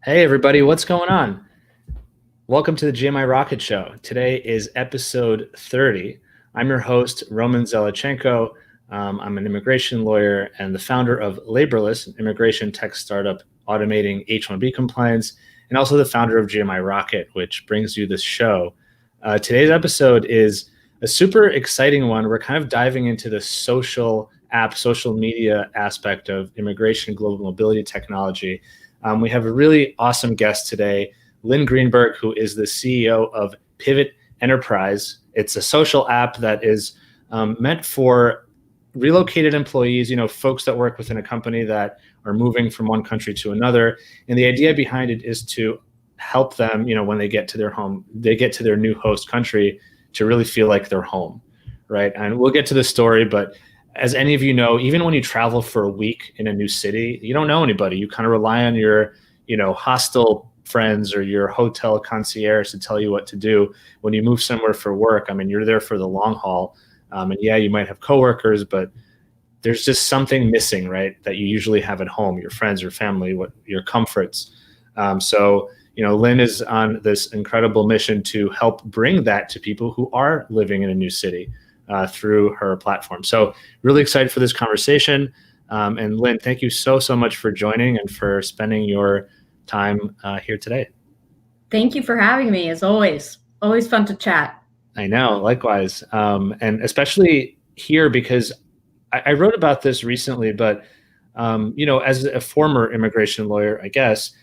Hey everybody, what's going on? Welcome to the GMI Rocket Show. Today is episode 30. I'm your host, Roman Zelichenko. I'm an immigration lawyer and the founder of Laborless, an immigration tech startup automating H-1B compliance, and also the founder of GMI Rocket, which brings you this show. Today's episode is a super exciting one. We're kind of diving into the social media aspect of immigration global mobility technology. We have a really awesome guest today, Lynn Greenberg, who is the CEO of Pivt Enterprise. It's a social app that is meant for relocated employees, folks that work within a company that are moving from one country to another. And the idea behind it is to help them, when they get to their home, they get to their new host country to really feel like they're home, right? And we'll get to the story, but as any of you know, even when you travel for a week in a new city, you don't know anybody. You kind of rely on your, hostel friends or your hotel concierge to tell you what to do. When you move somewhere for work, you're there for the long haul. And yeah, you might have coworkers, but there's just something missing, right? That you usually have at home, your friends, your family, your comforts. So Lynn is on this incredible mission to help bring that to people who are living in a new city. Through her platform. So really excited for this conversation. And Lynn, thank you so much for joining and for spending your time here today. Thank you for having me, as always. Always fun to chat. I know, likewise. And especially here because I wrote about this recently, but as a former immigration lawyer, I guess,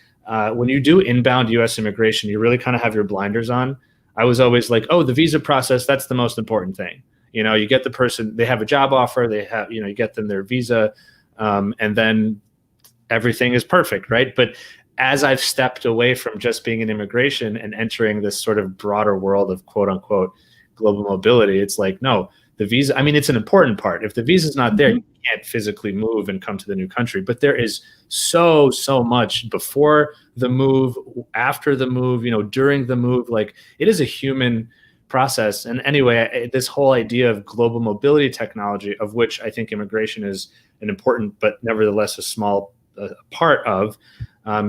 when you do inbound US immigration, you really kind of have your blinders on. I was always like, oh, the visa process, that's the most important thing. You get the person, they have a job offer, they have, you get them their visa, and then everything is perfect, right? But as I've stepped away from just being in immigration and entering this sort of broader world of quote unquote global mobility, it's like, no, the visa, it's an important part. If the visa is not there, you can't physically move and come to the new country. But there is so much before the move, after the move, during the move. Like, it is a human process. And anyway, this whole idea of global mobility technology, of which I think immigration is an important but nevertheless a small part of,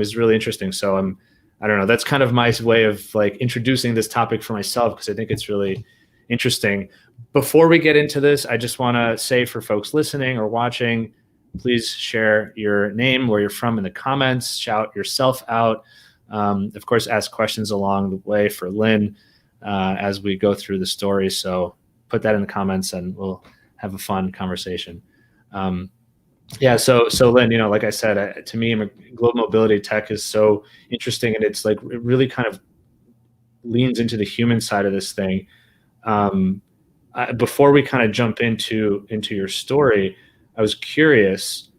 is really interesting. So I don't know, that's kind of my way of like introducing this topic for myself, because I think it's really interesting. Before we get into this, I just want to say for folks listening or watching, please share your name, where you're from in the comments, shout yourself out. Of course, ask questions along the way for Lynn as we go through the story. So put that in the comments and we'll have a fun conversation. So Lynn, like I said, to me, global mobility tech is so interesting, and it's like, it really kind of leans into the human side of this thing. Before we kind of jump into your story, I was curious,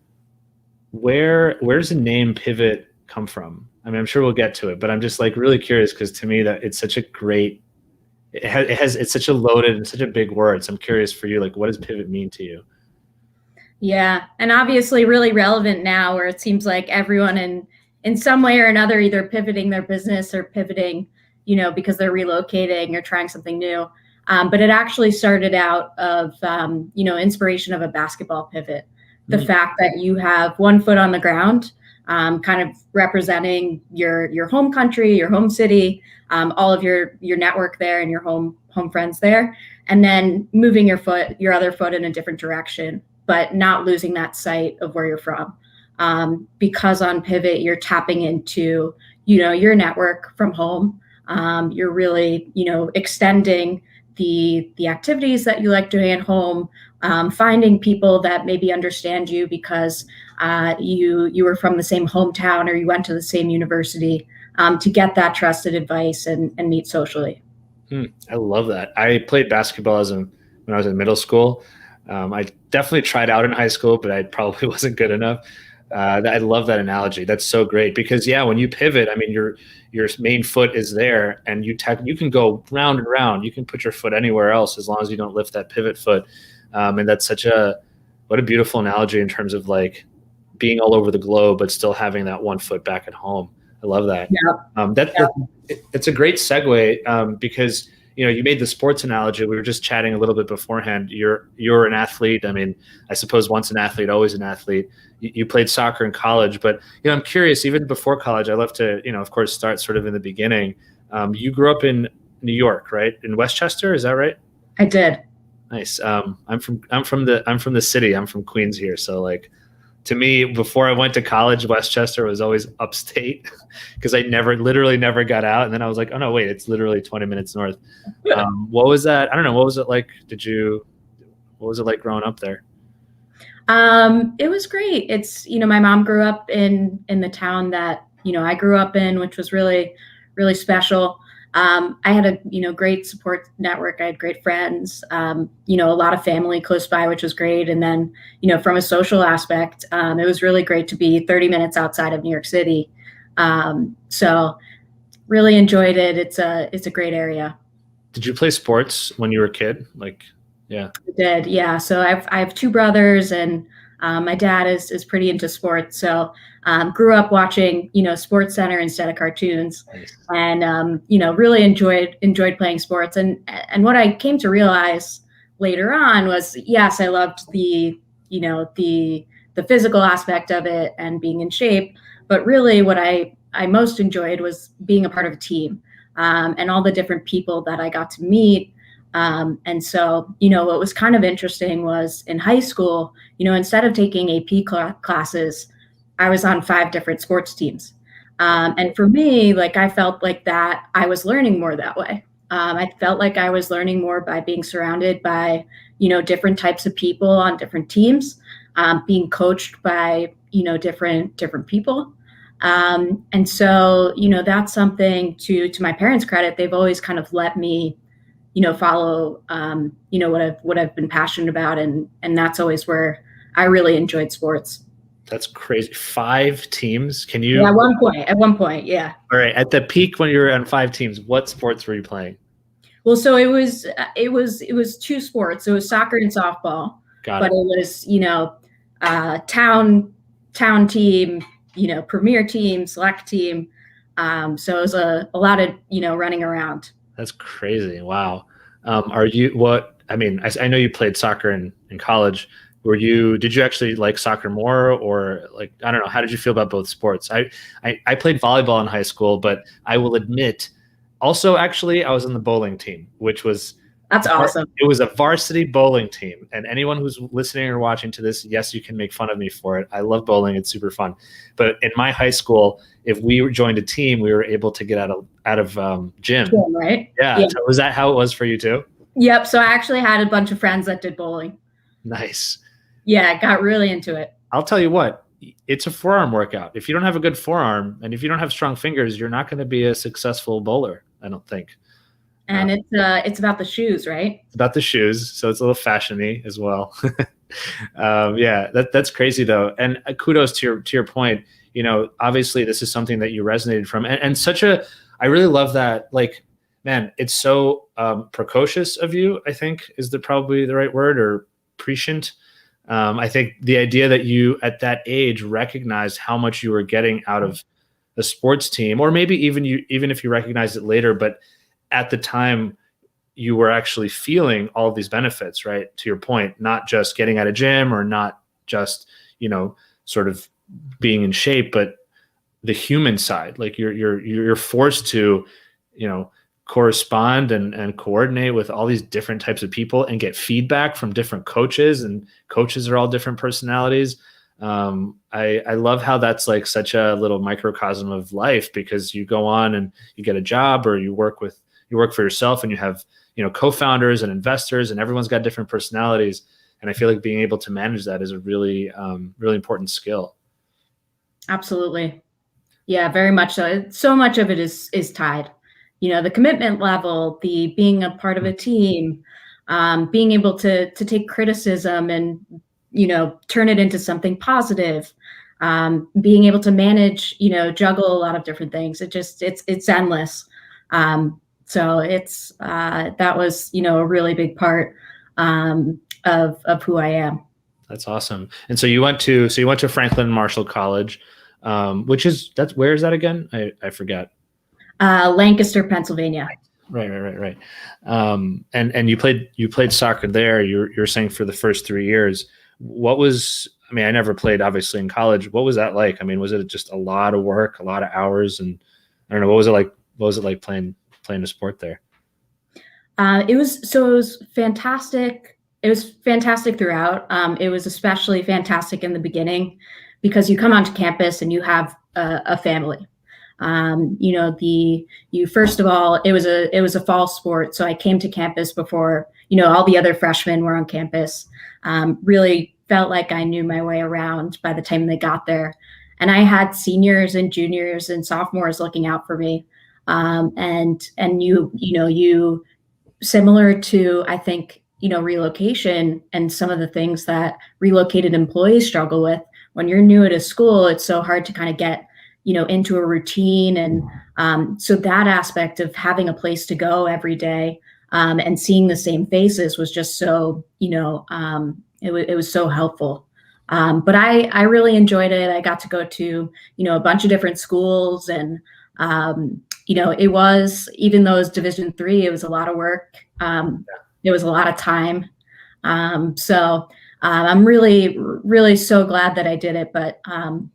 where's the name Pivt come from? I'm sure we'll get to it, but I'm just like really curious, because to me that it's such a great, it's such a loaded and such a big word. So I'm curious for you, like, what does Pivt mean to you? Yeah, and obviously really relevant now, where it seems like everyone in some way or another either pivoting their business or pivoting, because they're relocating or trying something new. But it actually started out of, inspiration of a basketball pivot. The fact that you have one foot on the ground, kind of representing your home country, your home city, all of your network there and your home friends there, and then moving your other foot in a different direction, but not losing that sight of where you're from. Because on Pivt, you're tapping into, your network from home. You're really, extending the activities that you like doing at home, finding people that maybe understand you because you were from the same hometown or you went to the same university, to get that trusted advice and meet socially. I love that. I played basketball when I was in middle school. I definitely tried out in high school, but I probably wasn't good enough. I love that analogy. That's so great, because when you pivot, your main foot is there, and you can go round and round. You can put your foot anywhere else as long as you don't lift that pivot foot. And that's what a beautiful analogy in terms of like being all over the globe, but still having that one foot back at home. I love that. Yeah. It's a great segue, because you made the sports analogy. We were just chatting a little bit beforehand. You're an athlete. I mean, I suppose once an athlete, always an athlete. You played soccer in college, but I'm curious. Even before college, I love to of course start sort of in the beginning. You grew up in New York, right? In Westchester, is that right? I did. Nice. I'm from the city. I'm from Queens here, so like, to me, before I went to college, Westchester was always upstate because I literally never got out. And then I was like, oh no, wait, it's literally 20 minutes north. What was that? I don't know. What was it like? What was it like growing up there? It was great. It's, my mom grew up in the town that, I grew up in, which was really, really special. I had a, great support network. I had great friends, a lot of family close by, which was great. And then, from a social aspect, it was really great to be 30 minutes outside of New York City. So really enjoyed it. It's a great area. Did you play sports when you were a kid? Like, yeah. I did. Yeah. So I have two brothers, and my dad is pretty into sports. So grew up watching, Sports Center instead of cartoons. Nice. And, really enjoyed playing sports. And what I came to realize later on was, yes, I loved the physical aspect of it and being in shape. But really what I most enjoyed was being a part of a team, and all the different people that I got to meet. And so, what was kind of interesting was in high school, instead of taking AP classes, I was on 5 different sports teams. And for me, like, I felt like that I was learning more that way. I felt like I was learning more by being surrounded by, different types of people on different teams, being coached by, different people. And so, that's something to my parents' credit. They've always kind of let me, follow, what I've been passionate about. And that's always where I really enjoyed sports. That's crazy. 5 teams. Can you? Yeah, at one point. Yeah. All right. At the peak, when you were on 5 teams, what sports were you playing? Well, so it was 2 sports. So it was soccer and softball. Got but it. it was, town team, premier team, select team. So it was a lot of, running around. That's crazy. Wow. I know you played soccer in college. Did you actually like soccer more, or like, I don't know, how did you feel about both sports? I played volleyball in high school, but I will admit also, actually, I was on the bowling team, That's awesome. It was a varsity bowling team. And anyone who's listening or watching to this, yes, you can make fun of me for it. I love bowling. It's super fun. But in my high school, if we joined a team, we were able to get out of gym. Right? Yeah. So was that how it was for you too? Yep. So I actually had a bunch of friends that did bowling. Nice. Yeah, I got really into it. I'll tell you what, it's a forearm workout. If you don't have a good forearm and if you don't have strong fingers, you're not going to be a successful bowler, I don't think. And it's about the shoes, right? It's about the shoes, so it's a little fashion-y as well. Yeah, that's crazy though. And kudos to your point. Obviously this is something that you resonated from, and I really love that. Like, man, it's so precocious of you, I think is probably the right word, or prescient. I think the idea that you at that age recognized how much you were getting out of a sports team, or maybe even if you recognized it later, but at the time you were actually feeling all of these benefits, right? To your point, not just getting out of gym, or not just, sort of being in shape, but the human side. Like you're forced to, correspond and coordinate with all these different types of people and get feedback from different coaches, and coaches are all different personalities. I love how that's like such a little microcosm of life, because you go on and you get a job, or you work for yourself, and you have, co-founders and investors, and everyone's got different personalities. And I feel like being able to manage that is a really, really important skill. Absolutely. Yeah, very much so. So much of it is tied. The commitment level, the being a part of a team, being able to take criticism and, turn it into something positive, being able to manage, juggle a lot of different things. It's endless. So that was, a really big part of who I am. That's awesome. And so you went to Franklin Marshall College, where is that again? I forget. Lancaster, Pennsylvania. Right. And you played soccer there. You're saying for the first 3 years. What was? I mean, I never played obviously in college. What was that like? I mean, was it just a lot of work, a lot of hours, and I don't know. What was it like? What was it like playing a sport there? It was fantastic. It was fantastic throughout. It was especially fantastic in the beginning because you come onto campus and you have a family. You first of all, it was a fall sport, so I came to campus before all the other freshmen were on campus. Really felt like I knew my way around by the time they got there, and I had seniors and juniors and sophomores looking out for me. And you similar to, I think, relocation and some of the things that relocated employees struggle with. When you're new at a school, it's so hard to kind of get, into a routine. And so that aspect of having a place to go every day and seeing the same faces was just so, it was so helpful. But I really enjoyed it. I got to go to, a bunch of different schools, and it was, even though it was Division III, it was a lot of work. It was a lot of time. So I'm really, really so glad that I did it, but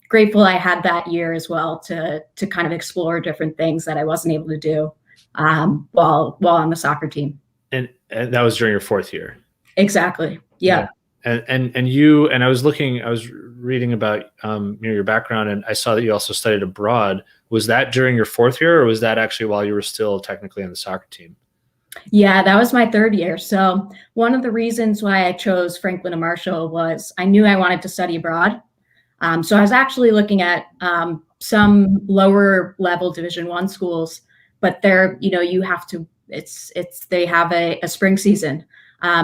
grateful I had that year as well to kind of explore different things that I wasn't able to do while on the soccer team. And that was during your fourth year. Exactly. Yeah. And I was reading about your background, and I saw that you also studied abroad. Was that during your fourth year, or was that actually while you were still technically on the soccer team? Yeah, that was my third year. So one of the reasons why I chose Franklin and Marshall was I knew I wanted to study abroad. So I was actually looking at some lower level Division I schools, but they're, you have to, they have a spring season.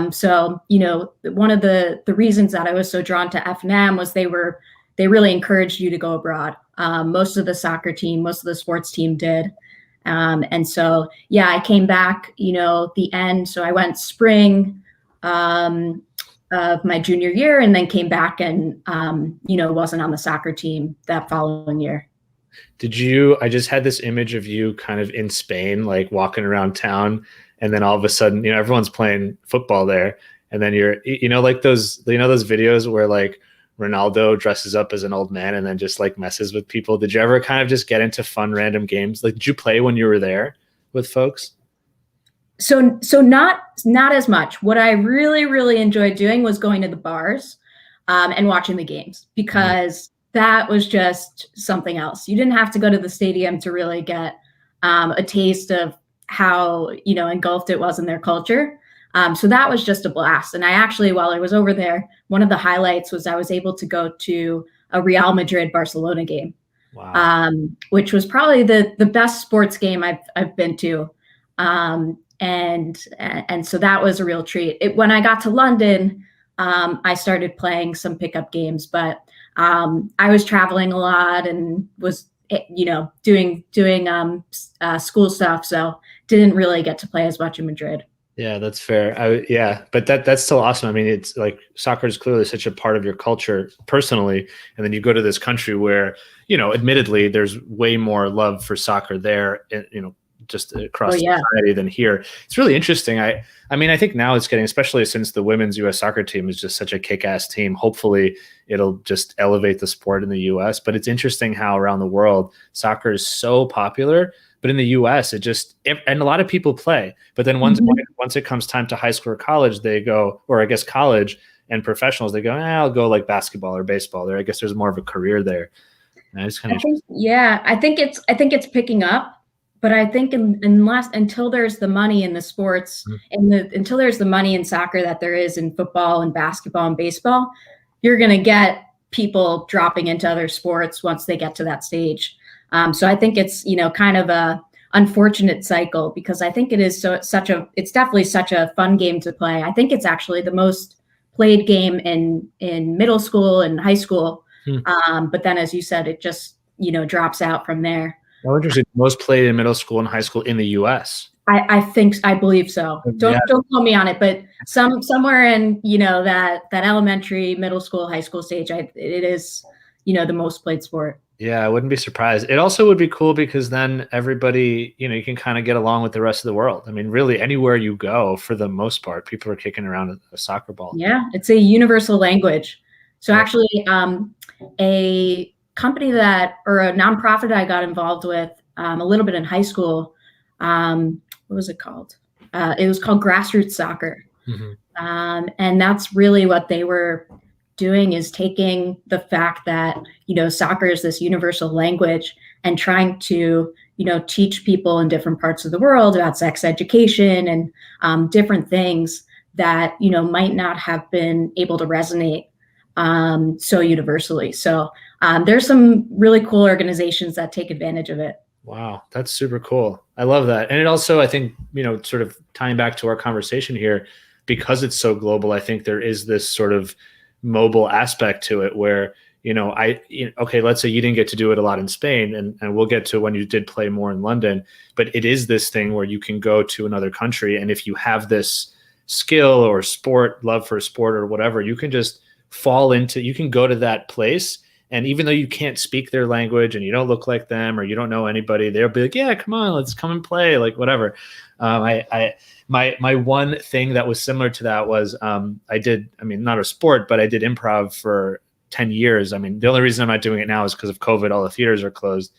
So, one of the reasons that I was so drawn to F&M was they really encouraged you to go abroad. Most of the soccer team, most of the sports team did. And so, yeah, I came back, the end. So I went spring of my junior year, and then came back and, wasn't on the soccer team that following year. I just had this image of you kind of in Spain, like walking around town, and then all of a sudden, everyone's playing football there. And then you're, like those videos where like Ronaldo dresses up as an old man and then just like messes with people. Did you ever kind of just get into fun, random games? Like, did you play when you were there with folks? So not as much. What I really, really enjoyed doing was going to the bars and watching the games, because that was just something else. You didn't have to go to the stadium to really get a taste of how, engulfed it was in their culture. So that was just a blast. And I actually, while I was over there, one of the highlights was I was able to go to a Real Madrid Barcelona game. Wow. Which was probably the best sports game I've been to. And so that was a real treat. When I got to London, I started playing some pickup games, but I was traveling a lot and was, doing school stuff. So didn't really get to play as much in Madrid. Yeah, that's fair. But that's still awesome. I mean, it's like soccer is clearly such a part of your culture personally, and then you go to this country where, admittedly, there's way more love for soccer there, just across society than here. It's really interesting. I mean, I think now it's getting, especially since the women's U.S. soccer team is just such a kick-ass team. Hopefully, it'll just elevate the sport in the U.S. But it's interesting how around the world soccer is so popular. But in the U.S., and a lot of people play. But then once it comes time to high school or college, they go, or I guess college and professionals, they go, I'll go like basketball or baseball there. I guess there's more of a career there. And it's kind of I think it's picking up. But I think until there's the money in the sports until there's the money in soccer that there is in football and basketball and baseball, you're going to get people dropping into other sports once they get to that stage. So I think it's, kind of a unfortunate cycle, because I think it is it's definitely such a fun game to play. I think it's actually the most played game in middle school and high school. But then, as you said, it just, drops out from there. Oh, interesting. Most played in middle school and high school in the U.S. I believe so. Don't quote me on it, but somewhere in, that elementary, middle school, high school stage, it is, the most played sport. Yeah, I wouldn't be surprised. It also would be cool because then everybody, you can kind of get along with the rest of the world. I mean, really, anywhere you go, for the most part, people are kicking around a soccer ball. Yeah, it's a universal language. So Yeah. actually, a company or a nonprofit I got involved with a little bit in high school. What was it called? It was called Grassroots Soccer. Mhm. And that's really what they were doing, is taking the fact that, soccer is this universal language and trying to, teach people in different parts of the world about sex education and different things that, might not have been able to resonate so universally. So there's some really cool organizations that take advantage of it. Wow, that's super cool. I love that. And it also, I think, sort of tying back to our conversation here, because it's so global, I think there is this sort of mobile aspect to it where, okay, let's say you didn't get to do it a lot in Spain, and we'll get to when you did play more in London, but it is this thing where you can go to another country, and if you have this skill or love for a sport or whatever, you can just you can go to that place. And even though you can't speak their language and you don't look like them or you don't know anybody, they'll be like, yeah, come on, let's come and play, like whatever. My one thing that was similar to that was not a sport, but I did improv for 10 years. I mean, the only reason I'm not doing it now is because of COVID. All the theaters are closed.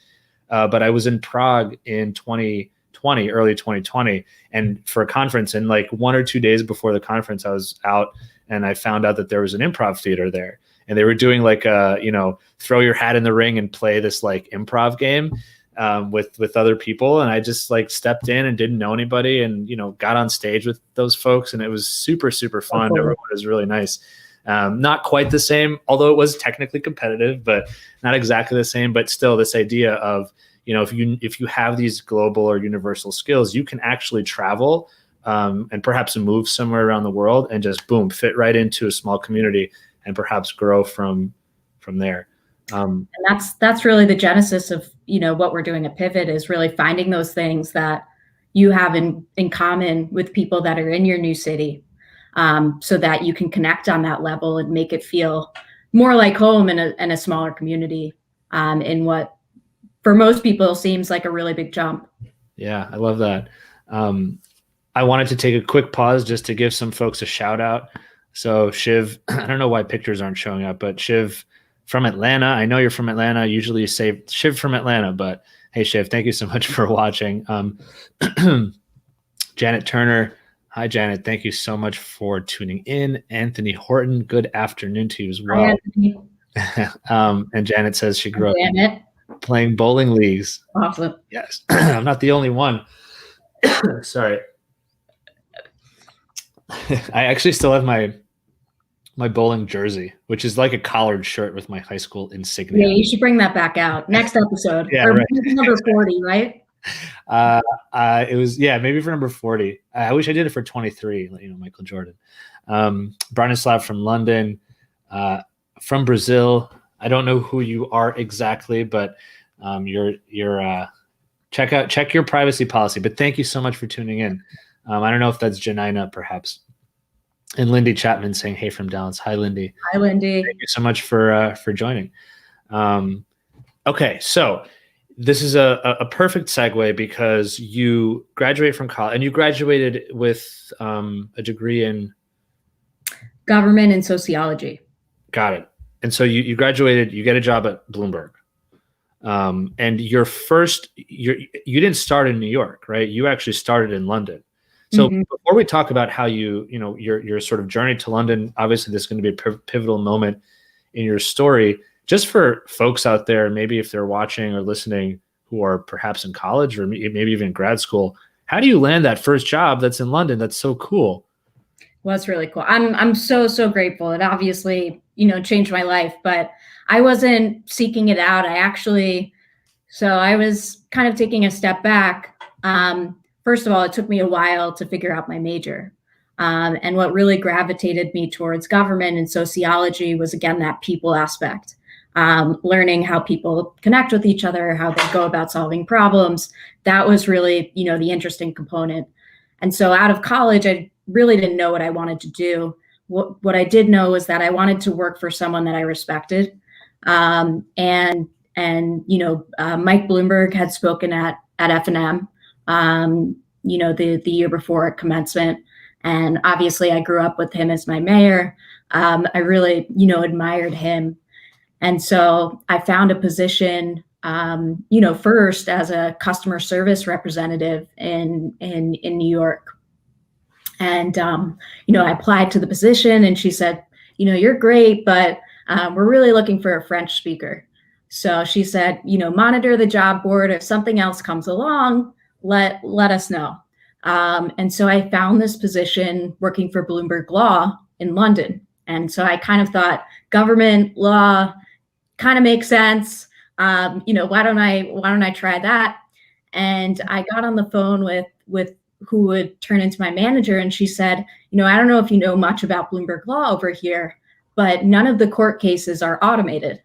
But I was in Prague in 2020, early 2020, and for a conference. And like 1 or 2 days before the conference, I was out and I found out that there was an improv theater there. And they were doing like throw your hat in the ring and play this like improv game with other people. And I just like stepped in and didn't know anybody and, got on stage with those folks. And it was super, super fun. Cool. Everyone was really nice. Not quite the same, although it was technically competitive, but not exactly the same. But still, this idea of, if you have these global or universal skills, you can actually travel and perhaps move somewhere around the world and just boom, fit right into a small community and perhaps grow from there. And that's really the genesis of, what we're doing at Pivt, is really finding those things that you have in common with people that are in your new city, so that you can connect on that level and make it feel more like home in a smaller community, in what for most people seems like a really big jump. Yeah, I love that. I wanted to take a quick pause just to give some folks a shout out. So Shiv, I don't know why pictures aren't showing up, but Shiv from Atlanta. I know you're from Atlanta. Usually you say Shiv from Atlanta, but hey, Shiv, thank you so much for watching. Janet Turner. Hi, Janet. Thank you so much for tuning in. Anthony Horton, good afternoon to you as well. Hi, and Janet says she grew up playing bowling leagues. Awesome. Yes. I'm not the only one. Sorry. I actually still have my bowling jersey, which is like a collared shirt with my high school insignia. Yeah, you should bring that back out next episode. Yeah, or right. Number 40, right? It was, maybe for number 40. I wish I did it for 23, Michael Jordan. Branislav from London, from Brazil. I don't know who you are exactly, but you're check your privacy policy. But thank you so much for tuning in. I don't know if that's Janina, perhaps. And Lindy Chapman saying, hey, from Dallas. Hi, Lindy. Hi, Lindy. Thank you so much for joining. Okay, so this is a perfect segue because you graduate from college, and you graduated with a degree in government and sociology. Got it. And so you graduated, you get a job at Bloomberg. And you didn't start in New York, right? You actually started in London. So before we talk about how your sort of journey to London, obviously this is going to be a pivotal moment in your story. Just for folks out there, maybe if they're watching or listening who are perhaps in college or maybe even grad school, how do you land that first job that's in London? That's so cool. Well, it's really cool. I'm so grateful. It obviously, changed my life, but I wasn't seeking it out. I was kind of taking a step back. First of all, it took me a while to figure out my major. And what really gravitated me towards government and sociology was, again, that people aspect. Learning how people connect with each other, how they go about solving problems. That was really, the interesting component. And so out of college, I really didn't know what I wanted to do. What I did know was that I wanted to work for someone that I respected. And Mike Bloomberg had spoken at F&M, the year before commencement. And obviously I grew up with him as my mayor. I really, admired him. And so I found a position, first as a customer service representative in New York. And, I applied to the position, and she said, you're great, but we're really looking for a French speaker. So she said, monitor the job board. If something else comes along, let us know. And so I found this position working for Bloomberg Law in London. And so I kind of thought government law kind of makes sense. Why don't I try that? And I got on the phone with who would turn into my manager. And she said, I don't know if you know much about Bloomberg Law over here, but none of the court cases are automated.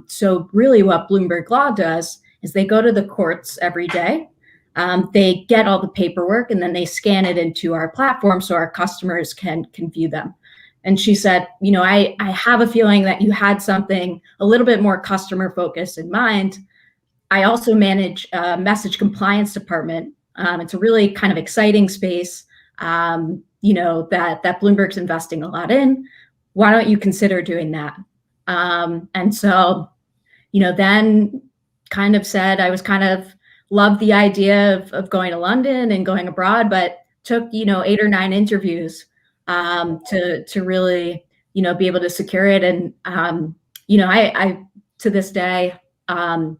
So really what Bloomberg Law does is they go to the courts every day. They get all the paperwork, and then they scan it into our platform so our customers can view them. And she said, I have a feeling that you had something a little bit more customer focused in mind. I also manage a message compliance department. It's a really kind of exciting space, that Bloomberg's investing a lot in. Why don't you consider doing that? And so, then kind of said I was kind of loved the idea of going to London and going abroad, but took, 8 or 9 interviews to really, be able to secure it. And, I to this day, I'm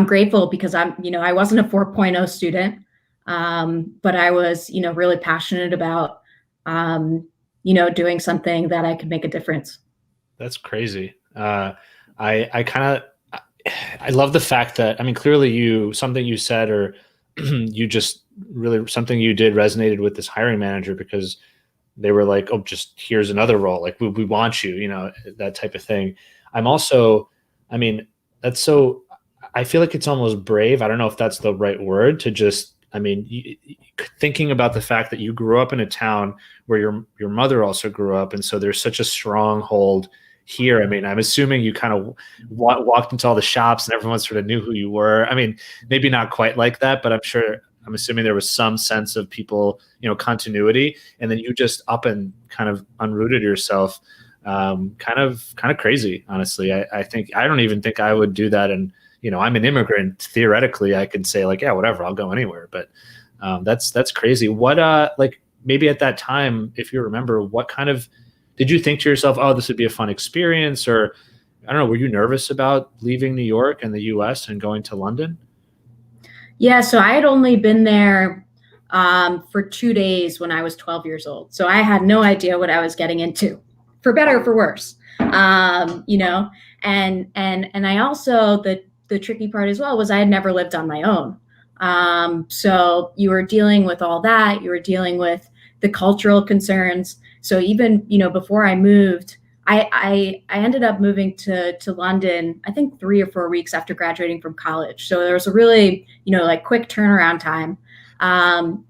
grateful because I wasn't a 4.0 student, but I was, really passionate about, doing something that I could make a difference. That's crazy. I love the fact that, clearly something you said, or you just really, something you did resonated with this hiring manager, because they were like, oh, just here's another role. Like we want you, that type of thing. That's so, I feel like it's almost brave. I don't know if that's the right word to just, thinking about the fact that you grew up in a town where your mother also grew up. And so there's such a stronghold here. I'm assuming you kind of walked into all the shops and everyone sort of knew who you were. Maybe not quite like that, but I'm assuming there was some sense of people, continuity. And then you just up and kind of unrooted yourself. Kind of crazy, honestly. I don't even think I would do that. And, I'm an immigrant. Theoretically, I could say like, yeah, whatever, I'll go anywhere. But that's crazy. What, maybe at that time, if you remember, what kind of, did you think to yourself, oh, this would be a fun experience? Or I don't know, were you nervous about leaving New York and the US and going to London? Yeah, so I had only been there for 2 days when I was 12 years old. So I had no idea what I was getting into, for better or for worse. And I also, the tricky part as well was I had never lived on my own. So you were dealing with all that. You were dealing with the cultural concerns. So even, before I moved, I ended up moving to London, I think 3 or 4 weeks after graduating from college. So there was a really, quick turnaround time.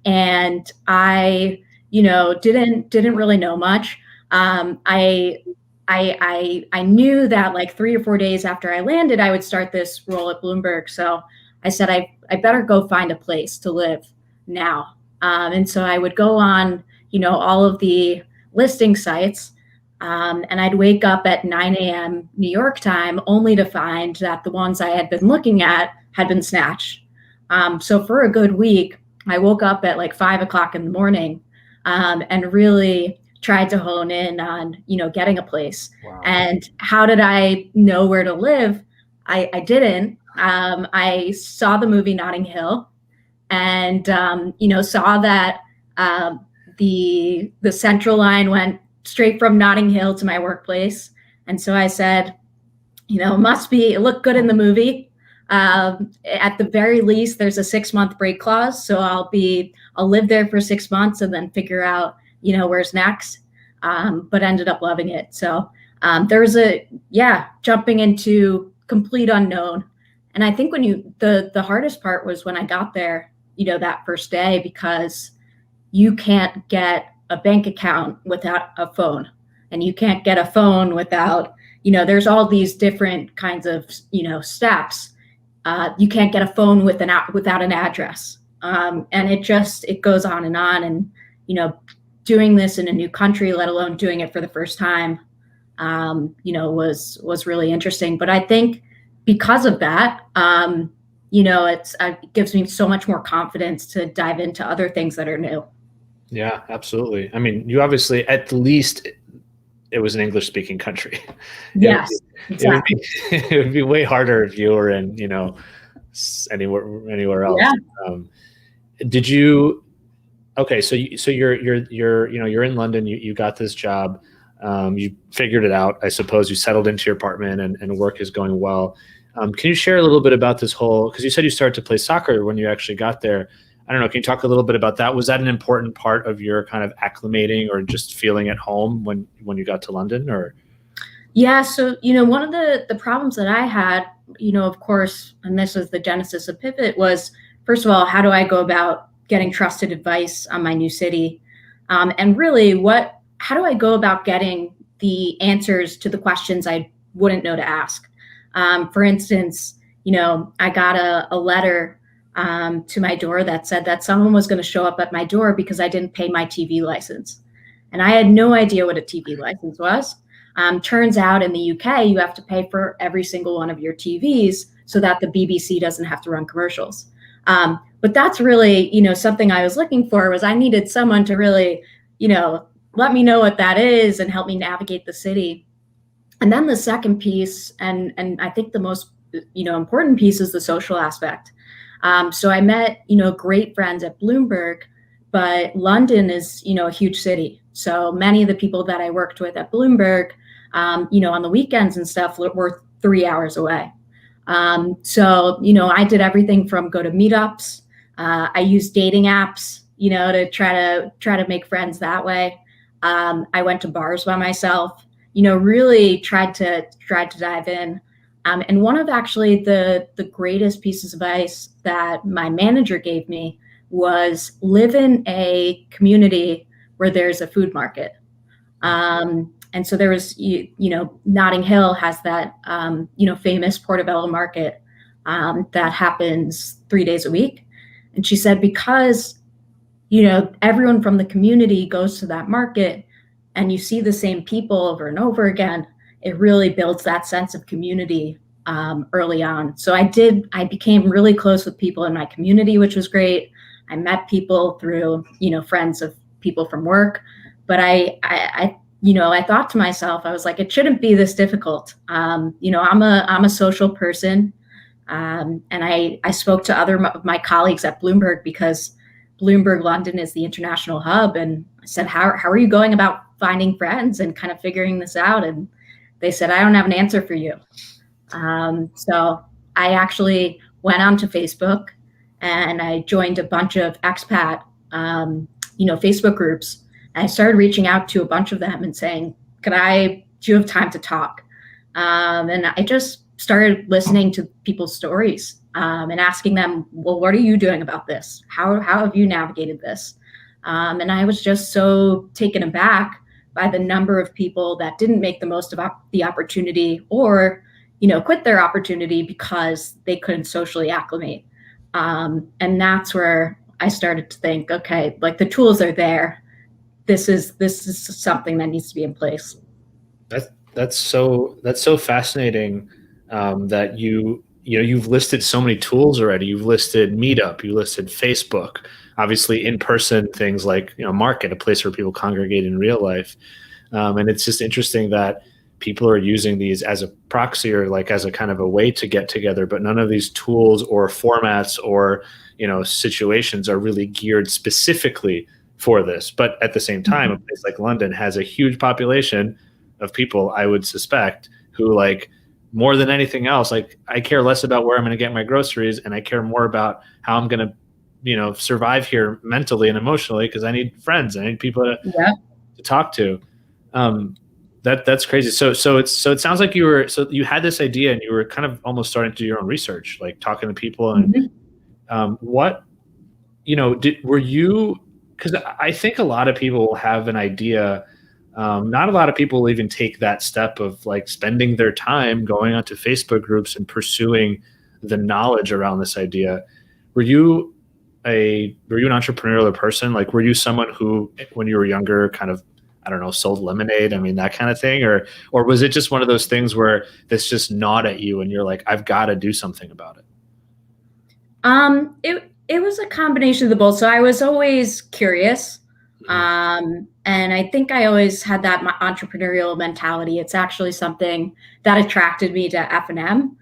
And I, didn't really know much. I knew that like 3 or 4 days after I landed, I would start this role at Bloomberg. So I said, I better go find a place to live now. And so I would go on, all of the listing sites, and I'd wake up at 9 a.m. New York time, only to find that the ones I had been looking at had been snatched. So for a good week, I woke up at like 5 o'clock in the morning, and really tried to hone in on, getting a place. Wow. And how did I know where to live? I didn't. I saw the movie Notting Hill, and saw that the Central Line went straight from Notting Hill to my workplace. And so I said, it looked good in the movie. At the very least, there's a 6-month break clause. So I'll live there for 6 months and then figure out, where's next. But ended up loving it. So there was jumping into complete unknown. And I think the hardest part was when I got there, that first day, because you can't get a bank account without a phone, and you can't get a phone without, there's all these different kinds of, steps. You can't get a phone without an address. And it goes on. And, doing this in a new country, let alone doing it for the first time, was really interesting. But I think because of that, it gives me so much more confidence to dive into other things that are new. Yeah, absolutely. I mean, you obviously, at least it was an English speaking country. Yes, exactly. It would be way harder if you were in, anywhere else. Yeah. Did you, okay. So you're in London, you got this job. You figured it out. I suppose you settled into your apartment and work is going well. Can you share a little bit about this whole, because you said you started to play soccer when you actually got there. I don't know. Can you talk a little bit about that? Was that an important part of your kind of acclimating or just feeling at home when you got to London, or? Yeah. So, one of the problems that I had, of course, and this was the genesis of Pivt, was, first of all, how do I go about getting trusted advice on my new city? And really, how do I go about getting the answers to the questions I wouldn't know to ask? For instance, I got a letter to my door that said that someone was going to show up at my door because I didn't pay my TV license. And I had no idea what a TV license was. Turns out in the UK, you have to pay for every single one of your TVs so that the BBC doesn't have to run commercials. But that's really, something I was looking for, was I needed someone to really, let me know what that is and help me navigate the city. And then the second piece, and I think the most, important piece, is the social aspect. So I met, great friends at Bloomberg, but London is, a huge city. So many of the people that I worked with at Bloomberg, on the weekends and stuff, were 3 hours away. So, I did everything from go to meetups. I used dating apps, to try to make friends that way. I went to bars by myself, really tried to dive in. And one of actually the greatest pieces of advice that my manager gave me was live in a community where there's a food market. And so there was, Notting Hill has that, famous Portobello market that happens 3 days a week. And she said, because, everyone from the community goes to that market and you see the same people over and over again, it really builds that sense of community early on. So I became really close with people in my community, which was great. I met people through, friends of people from work, but I thought to myself, I was like, it shouldn't be this difficult. I'm a social person. And I spoke to other of my colleagues at Bloomberg, because Bloomberg London is the international hub. And I said, how are you going about finding friends and kind of figuring this out? And they said, I don't have an answer for you. So I actually went onto Facebook and I joined a bunch of expat, Facebook groups. And I started reaching out to a bunch of them and saying, do you have time to talk? And I just started listening to people's stories and asking them, well, what are you doing about this? How have you navigated this? And I was just so taken aback by the number of people that didn't make the most of the opportunity, or, quit their opportunity because they couldn't socially acclimate. And that's where I started to think, okay, like the tools are there. This is something that needs to be in place. That's so fascinating that you've listed so many tools already. You've listed Meetup, you listed Facebook, obviously in-person things like Market, a place where people congregate in real life. And it's just interesting that people are using these as a proxy or like as a kind of a way to get together, but none of these tools or formats or situations are really geared specifically for this. But at the same time, a place like London has a huge population of people, I would suspect, who, like, more than anything else, like, I care less about where I'm going to get my groceries and I care more about how I'm going to survive here mentally and emotionally, because I need friends, I need people to talk to. That's crazy. So it sounds like you had this idea and you were kind of almost starting to do your own research, like talking to people. And were you, because I think a lot of people will have an idea Not a lot of people will even take that step of like spending their time going onto Facebook groups and pursuing the knowledge around this idea. Were you an entrepreneurial person? Like, were you someone who, when you were younger, kind of, I don't know, sold lemonade? I mean, that kind of thing, or was it just one of those things where this just gnawed at you and you're like, I've got to do something about it? It was a combination of the both. So I was always curious. And I think I always had that entrepreneurial mentality. It's actually something that attracted me to F&M.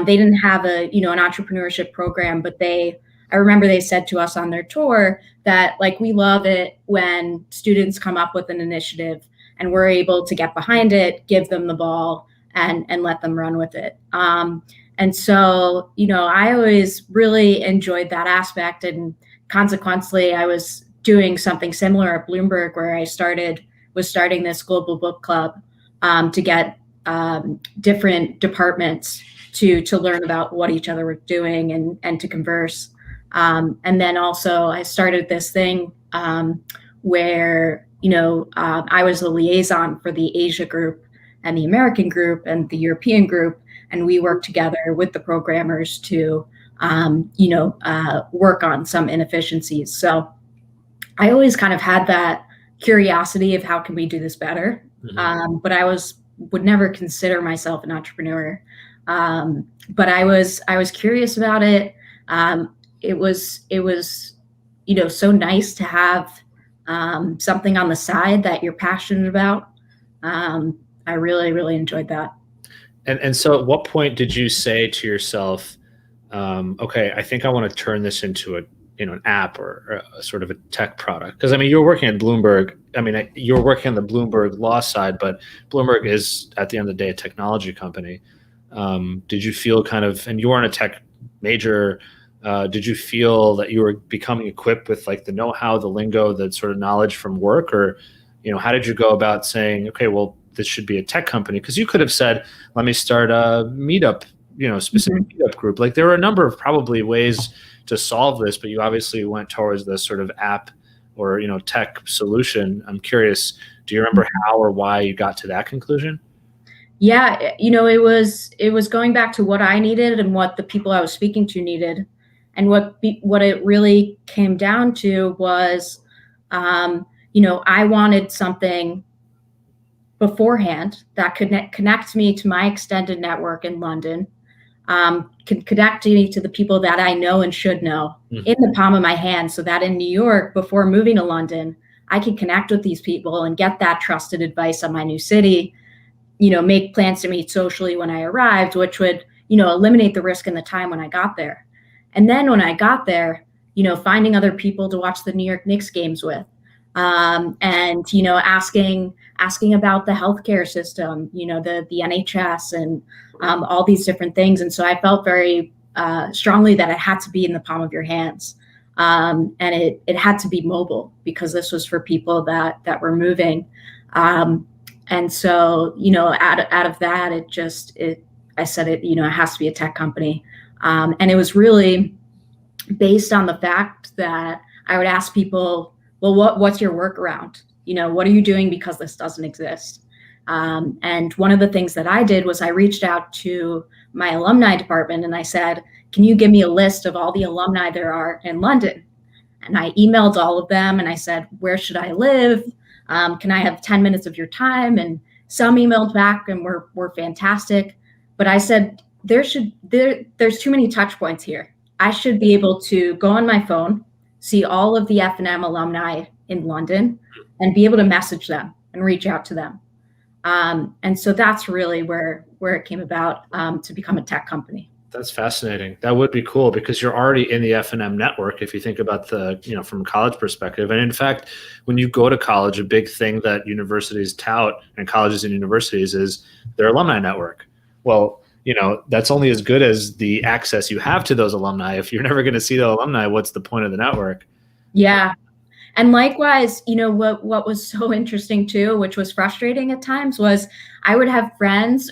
They didn't have an entrepreneurship program, but I remember they said to us on their tour that like, we love it when students come up with an initiative and we're able to get behind it, give them the ball and let them run with it. And so, I always really enjoyed that aspect. And consequently, I was doing something similar at Bloomberg, where I was starting this global book club to get different departments to learn about what each other were doing and to converse. And then also I started this thing where, I was the liaison for the Asia group and the American group and the European group. And we worked together with the programmers to, work on some inefficiencies. So I always kind of had that curiosity of how can we do this better. But I would never consider myself an entrepreneur. But I was curious about it. It was, so nice to have something on the side that you're passionate about. I really, really enjoyed that. And so at what point did you say to yourself, okay, I think I want to turn this into an app or a sort of a tech product? Because I mean, you're working at Bloomberg. I mean, you're working on the Bloomberg law side, but Bloomberg is at the end of the day a technology company. Did you feel and you weren't a tech major, did you feel that you were becoming equipped with like the know-how, the lingo, the sort of knowledge from work, or, how did you go about saying, okay, well, this should be a tech company? Because you could have said, let me start a meetup, specific meetup group. Like there were a number of probably ways to solve this, but you obviously went towards this sort of app or, tech solution. I'm curious, do you remember how or why you got to that conclusion? Yeah, it was going back to what I needed and what the people I was speaking to needed. And what it really came down to was, I wanted something beforehand that could connect me to my extended network in London, can connect me to the people that I know and should know in the palm of my hand, so that in New York, before moving to London, I could connect with these people and get that trusted advice on my new city, make plans to meet socially when I arrived, which would, eliminate the risk and the time when I got there. And then when I got there, finding other people to watch the New York Knicks games with, and, asking about the healthcare system, the NHS and all these different things. And so I felt very strongly that it had to be in the palm of your hands. And it had to be mobile, because this was for people that were moving. And so, out of that, I said it has to be a tech company. And it was really based on the fact that I would ask people, well, what's your workaround? What are you doing because this doesn't exist? And one of the things that I did was I reached out to my alumni department and I said, can you give me a list of all the alumni there are in London? And I emailed all of them and I said, where should I live? Can I have 10 minutes of your time? And some emailed back and were fantastic. But I said, there's too many touch points here. I should be able to go on my phone, see all of the F&M alumni in London, and be able to message them and reach out to them. And so that's really where it came about, to become a tech company. That's fascinating. That would be cool, because you're already in the F&M network if you think about from a college perspective. And in fact, when you go to college, a big thing that universities tout, and colleges and universities, is their alumni network. Well, that's only as good as the access you have to those alumni. If you're never going to see the alumni, what's the point of the network? Yeah. And likewise, what was so interesting too, which was frustrating at times, was I would have friends.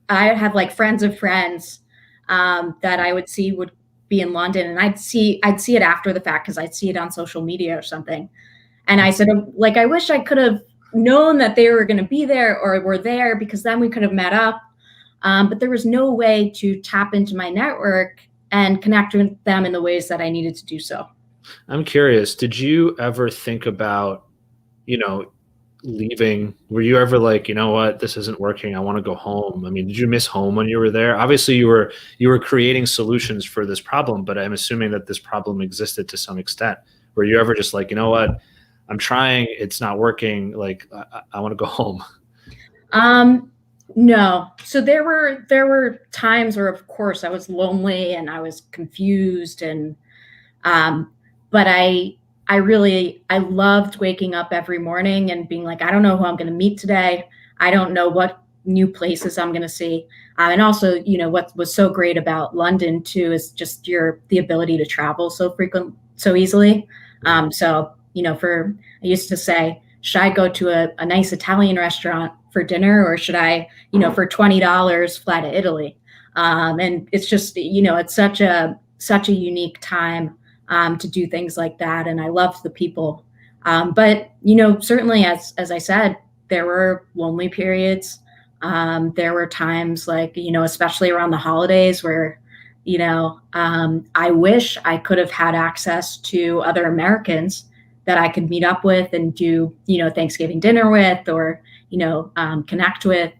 I would have like friends of friends that I would see would be in London, and I'd see it after the fact because I'd see it on social media or something. And I said, like, I wish I could have known that they were going to be there or were there, because then we could have met up. But there was no way to tap into my network and connect with them in the ways that I needed to do so. I'm curious, did you ever think about, leaving? Were you ever like, you know what, this isn't working, I want to go home? I mean, did you miss home when you were there? Obviously you were creating solutions for this problem, but I'm assuming that this problem existed to some extent. Were you ever just like, you know what, I'm trying, it's not working, like I want to go home? No. So there were times where, of course, I was lonely and I was confused, and but I loved waking up every morning and being like, I don't know who I'm going to meet today. I don't know what new places I'm going to see. And also, what was so great about London too is just the ability to travel so easily. So, I used to say, should I go to a nice Italian restaurant for dinner, or should I, for $20 fly to Italy? And it's just, it's such a unique time to do things like that. And I loved the people. But, certainly as I said, there were lonely periods. There were times like, especially around the holidays where, I wish I could have had access to other Americans that I could meet up with and do, Thanksgiving dinner with, or, connect with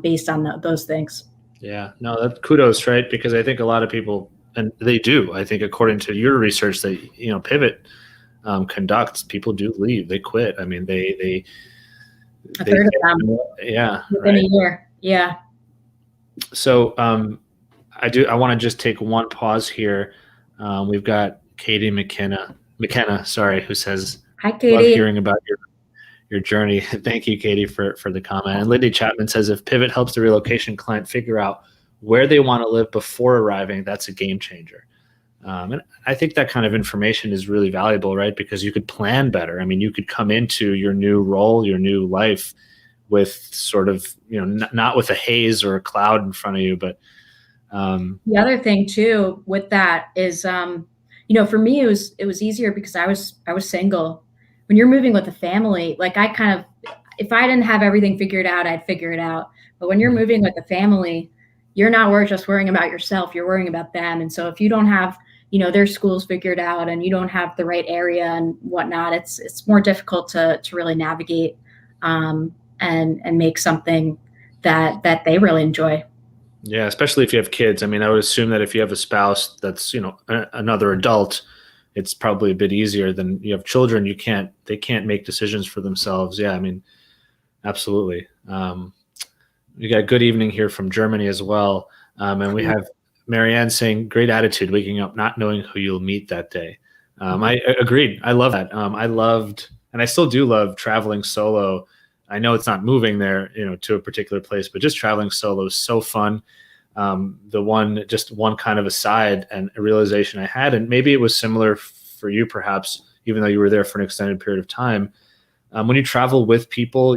based on those things. Yeah, no, that kudos, right? Because I think a lot of people, and they do, I think according to your research that, Pivt conducts, people do leave, they quit. I mean, A third of them. Yeah. Within a year. Yeah. So I want to just take one pause here. We've got Katie McKenna, who says, hi, Katie. Love hearing about your journey. Thank you, Katie, for the comment. And Lindy Chapman says, if Pivt helps the relocation client figure out where they want to live before arriving, that's a game changer. And I think that kind of information is really valuable, right? Because you could plan better. I mean, you could come into your new role, your new life with sort of, not with a haze or a cloud in front of you, but the other thing too with that is, for me, it was easier because I was single. When you're moving with a family, like if I didn't have everything figured out, I'd figure it out. But when you're moving with a family, you're not just worrying about yourself, you're worrying about them. And so if you don't have, their schools figured out and you don't have the right area and whatnot, it's more difficult to really navigate and make something that they really enjoy. Yeah, especially if you have kids. I mean, I would assume that if you have a spouse that's, another adult, it's probably a bit easier than you have children. They can't make decisions for themselves. Yeah, I mean, absolutely. We got good evening here from Germany as well. And we have Marianne saying, great attitude, waking up, not knowing who you'll meet that day. I agreed. I love that. I loved, and I still do love traveling solo. I know it's not moving there, to a particular place, but just traveling solo is so fun. Just one kind of aside and a realization I had, and maybe it was similar for you, perhaps, even though you were there for an extended period of time. When you travel with people,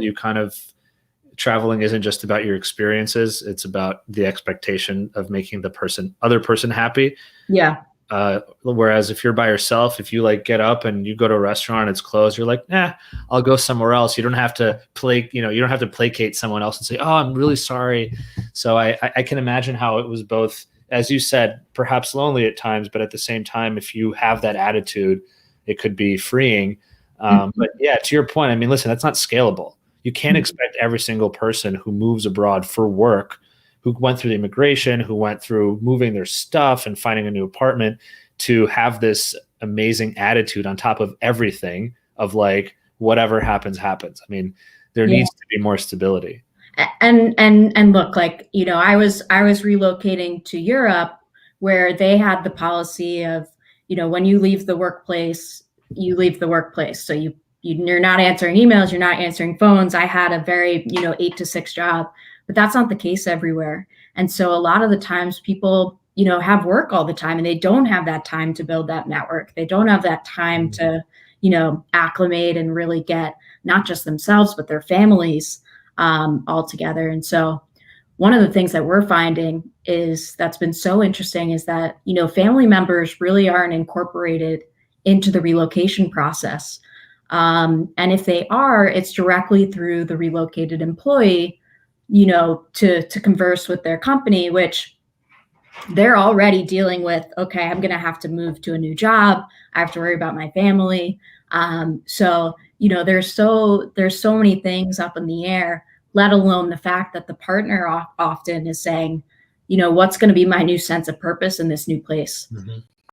traveling isn't just about your experiences. It's about the expectation of making the other person happy. Yeah. Whereas if you're by yourself, if you get up and you go to a restaurant and it's closed, you're like, I'll go somewhere else. You don't have to you don't have to placate someone else and say, oh, I'm really sorry. So I can imagine how it was both, as you said, perhaps lonely at times, but at the same time, if you have that attitude, it could be freeing. But yeah, to your point, I mean, listen, that's not scalable. You can't expect every single person who moves abroad for work, who went through the immigration, who went through moving their stuff and finding a new apartment, to have this amazing attitude on top of everything of whatever happens, happens. I mean, there needs to be more stability. And look, I was relocating to Europe, where they had the policy of, when you leave the workplace, you leave the workplace. So you're not answering emails, you're not answering phones. I had a very, 8 to 6 job, but that's not the case everywhere. And so a lot of the times people, have work all the time, and they don't have that time to build that network. They don't have that time to, acclimate and really get not just themselves, but their families all together. And so one of the things that we're finding that's been so interesting is that, family members really aren't incorporated into the relocation process. And if they are, it's directly through the relocated employee, to converse with their company, which they're already dealing with. Okay, I'm going to have to move to a new job. I have to worry about my family. So there's so many things up in the air, let alone the fact that the partner often is saying, what's going to be my new sense of purpose in this new place.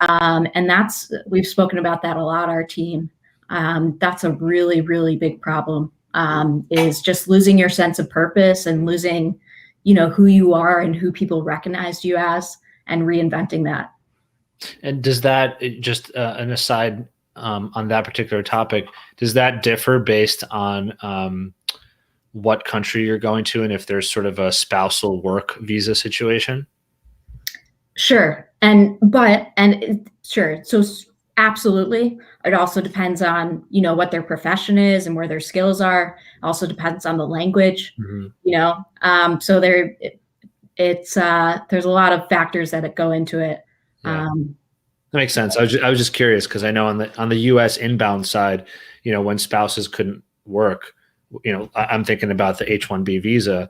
And we've spoken about that a lot, our team. That's a really, really big problem, is just losing your sense of purpose and losing, who you are and who people recognized you as, and reinventing that. And does that, just an aside on that particular topic, does that differ based on what country you're going to, and if there's sort of a spousal work visa situation? Sure. Sure. So absolutely. It also depends on, what their profession is and where their skills are. It also depends on the language, so there's a lot of factors that go into it. Yeah. That makes sense. I was just curious, because I know on the U.S. inbound side, when spouses couldn't work, I'm thinking about the H-1B visa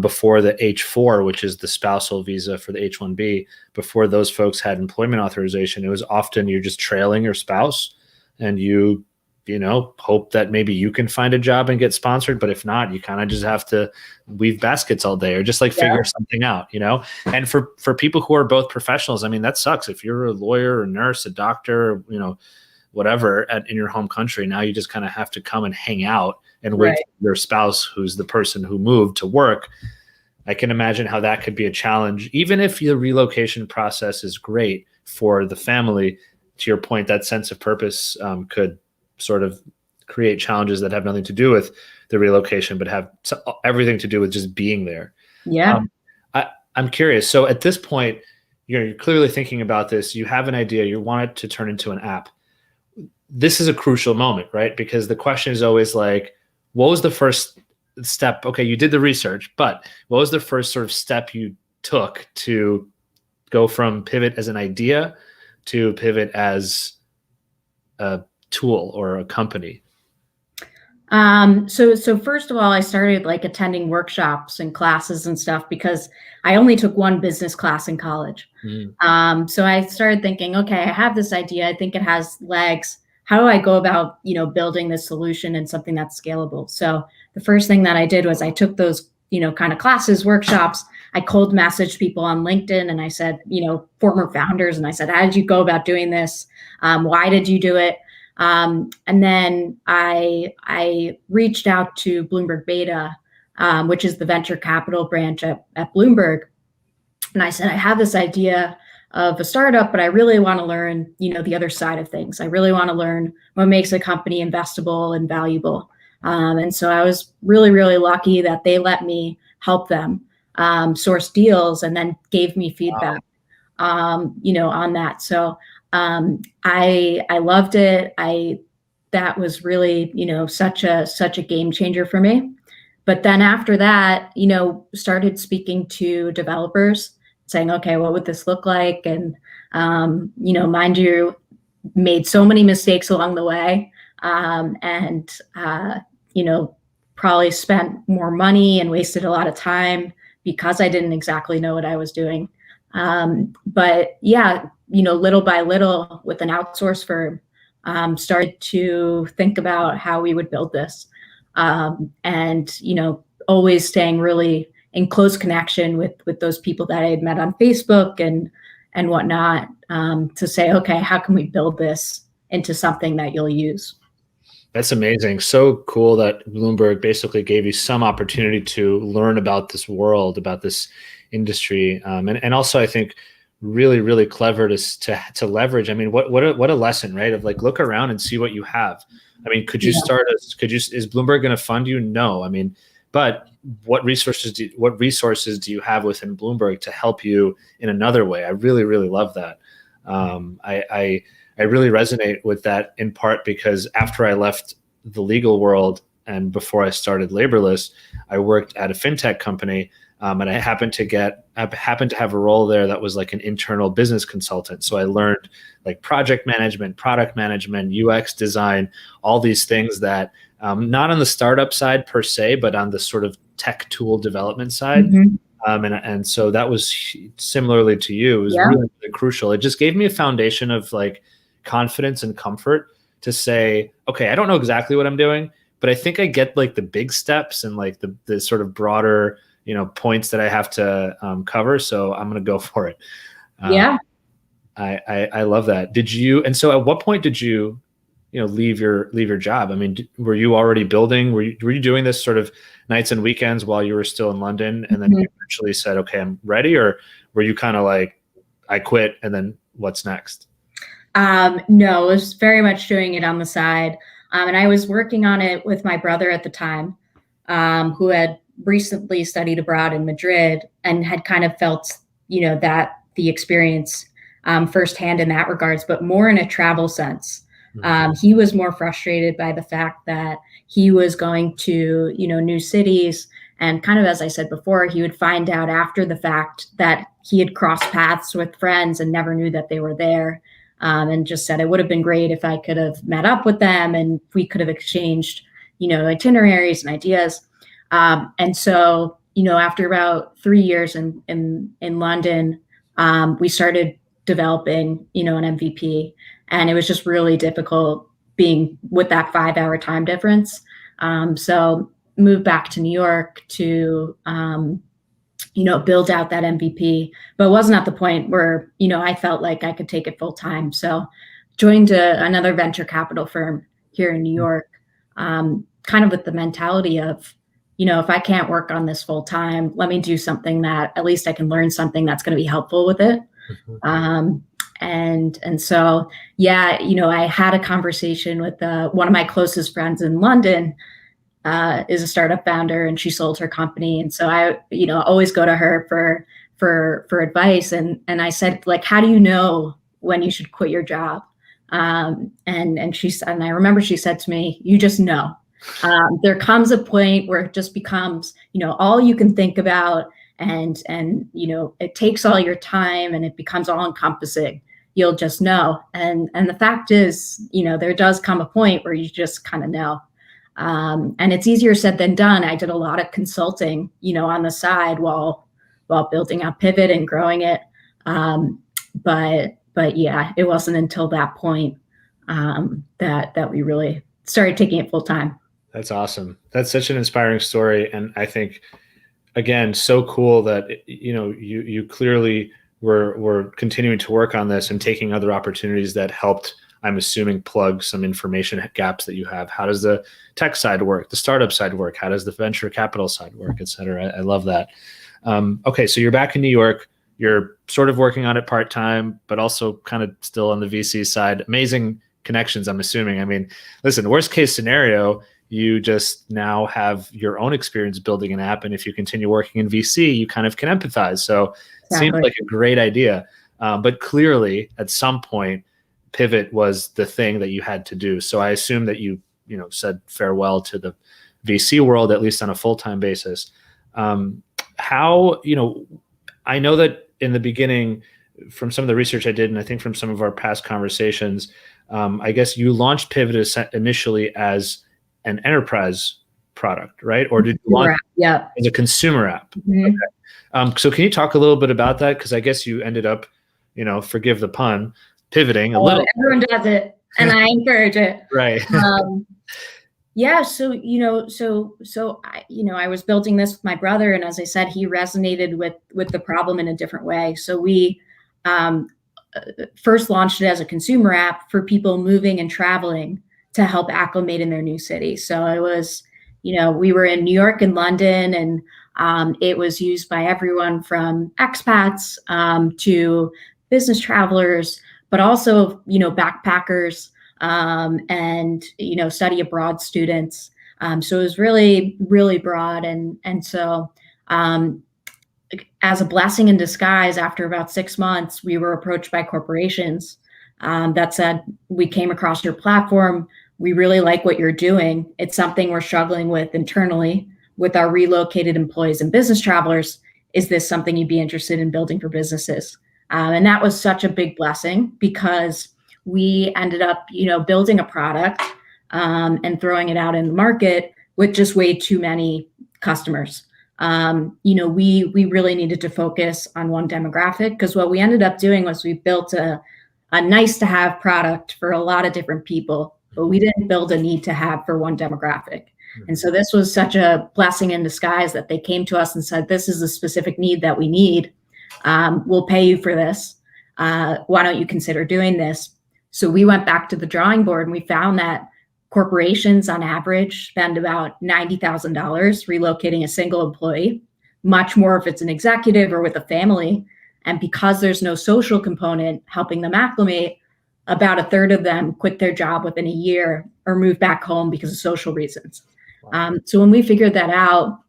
before the H-4, which is the spousal visa for the H-1B. Before those folks had employment authorization, it was often you're just trailing your spouse, and you hope that maybe you can find a job and get sponsored. But if not, you kind of just have to weave baskets all day, or just figure something out, And for people who are both professionals, I mean, that sucks. If you're a lawyer, a nurse, a doctor, whatever in your home country, now you just kind of have to come and hang out and wait for your spouse, who's the person who moved, to work. I can imagine how that could be a challenge, even if the relocation process is great for the family. To your point, that sense of purpose could sort of create challenges that have nothing to do with the relocation, but have everything to do with just being there. Yeah. I'm curious. So at this point, you're clearly thinking about this. You have an idea. You want it to turn into an app. This is a crucial moment, right? Because the question is always what was the first step? Okay, you did the research, but what was the first sort of step you took to go from Pivt as an idea to Pivt as a tool or a company? So first of all, I started attending workshops and classes and stuff, because I only took one business class in college. So I started thinking, okay, I have this idea. I think it has legs. How do I go about, building this solution and something that's scalable? So the first thing that I did was I took those, kind of classes, workshops. I cold messaged people on LinkedIn, and I said, former founders, and I said, how did you go about doing this? Why did you do it? And then I reached out to Bloomberg Beta, which is the venture capital branch at Bloomberg. And I said, I have this idea of a startup, but I really want to learn, the other side of things. I really want to learn what makes a company investable and valuable. And so I was really, really lucky that they let me help them source deals, and then gave me feedback, on that. So I loved it. That was really, such a game changer for me. But then after that, started speaking to developers, saying, okay, what would this look like? And, mind you, made so many mistakes along the way, and probably spent more money and wasted a lot of time because I didn't exactly know what I was doing. But yeah, little by little, with an outsource firm, started to think about how we would build this. And, always staying really in close connection with those people that I had met on Facebook and whatnot, to say, okay, how can we build this into something that you'll use? That's amazing. So cool that Bloomberg basically gave you some opportunity to learn about this world, about this industry. And also, I think really, really clever to leverage. I mean, what a lesson, right? Of look around and see what you have. I mean, is Bloomberg going to fund you? No. I mean, but what resources do you have within Bloomberg to help you in another way? I really, really love that. I really resonate with that, in part because after I left the legal world and before I started Laborless, I worked at a fintech company And I happened to have a role there that was like an internal business consultant. So I learned like project management, product management, UX design, all these things that not on the startup side per se, but on the sort of tech tool development side. Mm-hmm. And so that was similarly to you. It was really, really crucial. It just gave me a foundation of like confidence and comfort to say, okay, I don't know exactly what I'm doing, but I think I get like the big steps and like the sort of broader, points that I have to cover. So I'm going to go for it. I love that. And so at what point did you, leave your job? I mean, were you already building? Were you doing this sort of nights and weekends while you were still in London, and then you eventually said, okay, I'm ready? Or were you kind of like, I quit, and then what's next? No, I was very much doing it on the side. And I was working on it with my brother at the time, who had recently studied abroad in Madrid and had kind of felt, that the experience firsthand in that regards, but more in a travel sense. He was more frustrated by the fact that he was going to, new cities. And kind of, as I said before, he would find out after the fact that he had crossed paths with friends and never knew that they were there. And just said it would have been great if I could have met up with them and we could have exchanged, itineraries and ideas. And so, after about 3 years in London, we started developing, an MVP. And it was just really difficult being with that 5-hour time difference. So moved back to New York to, build out that MVP, but wasn't at the point where, I felt like I could take it full time. So joined another venture capital firm here in New York, kind of with the mentality of, if I can't work on this full time, let me do something that at least I can learn something that's going to be helpful with it. And so, I had a conversation with one of my closest friends in London, is a startup founder, and she sold her company. And so I, always go to her for advice. And I said, like, how do you know when you should quit your job? And I remember she said to me, you just know. There comes a point where it just becomes, all you can think about, and it takes all your time and it becomes all encompassing. You'll just know. And the fact is, there does come a point where you just kind of know. And it's easier said than done. I did a lot of consulting, on the side while building out Pivt and growing it. But yeah, it wasn't until that point that we really started taking it full time. That's awesome. That's such an inspiring story. And I think, again, so cool that, you clearly were continuing to work on this and taking other opportunities that helped, I'm assuming, plug some information gaps that you have. How does the tech side work? The startup side work? How does the venture capital side work, et cetera? I love that. Okay, so you're back in New York. You're sort of working on it part-time, but also kind of still on the VC side. Amazing connections, I'm assuming. I mean, listen, worst case scenario, you just now have your own experience building an app. And if you continue working in VC, you kind of can empathize. So it seems like a great idea. But clearly, at some point, Pivt was the thing that you had to do. So I assume that you said farewell to the VC world, at least on a full-time basis. How, I know that in the beginning, from some of the research I did, and I think from some of our past conversations, I guess you launched Pivt initially as an enterprise product, right? Or did you launch as a consumer app? Mm-hmm. Okay. So can you talk a little bit about that? Because I guess you ended up, forgive the pun, pivoting a little. Everyone does it, and I encourage it. Right. Yeah. So, I was building this with my brother, and as I said, he resonated with the problem in a different way. So we first launched it as a consumer app for people moving and traveling to help acclimate in their new city. So it was, we were in New York and London, and it was used by everyone from expats to business travelers, but also, backpackers and, study abroad students. So it was really, really broad. And so as a blessing in disguise, after about 6 months, we were approached by corporations that said, we came across your platform. We really like what you're doing. It's something we're struggling with internally with our relocated employees and business travelers. is this something you'd be interested in building for businesses? And that was such a big blessing because we ended up, building a product and throwing it out in the market with just way too many customers. We really needed to focus on one demographic, because what we ended up doing was we built a nice to have product for a lot of different people, but we didn't build a need to have for one demographic. And so this was such a blessing in disguise that they came to us and said, this is a specific need that we need. We'll pay you for this. Why don't you consider doing this? So we went back to the drawing board and we found that corporations on average spend about $90,000 relocating a single employee, much more if it's an executive or with a family. And because there's no social component helping them acclimate, about a third of them quit their job within a year or move back home because of social reasons. So when we figured that out,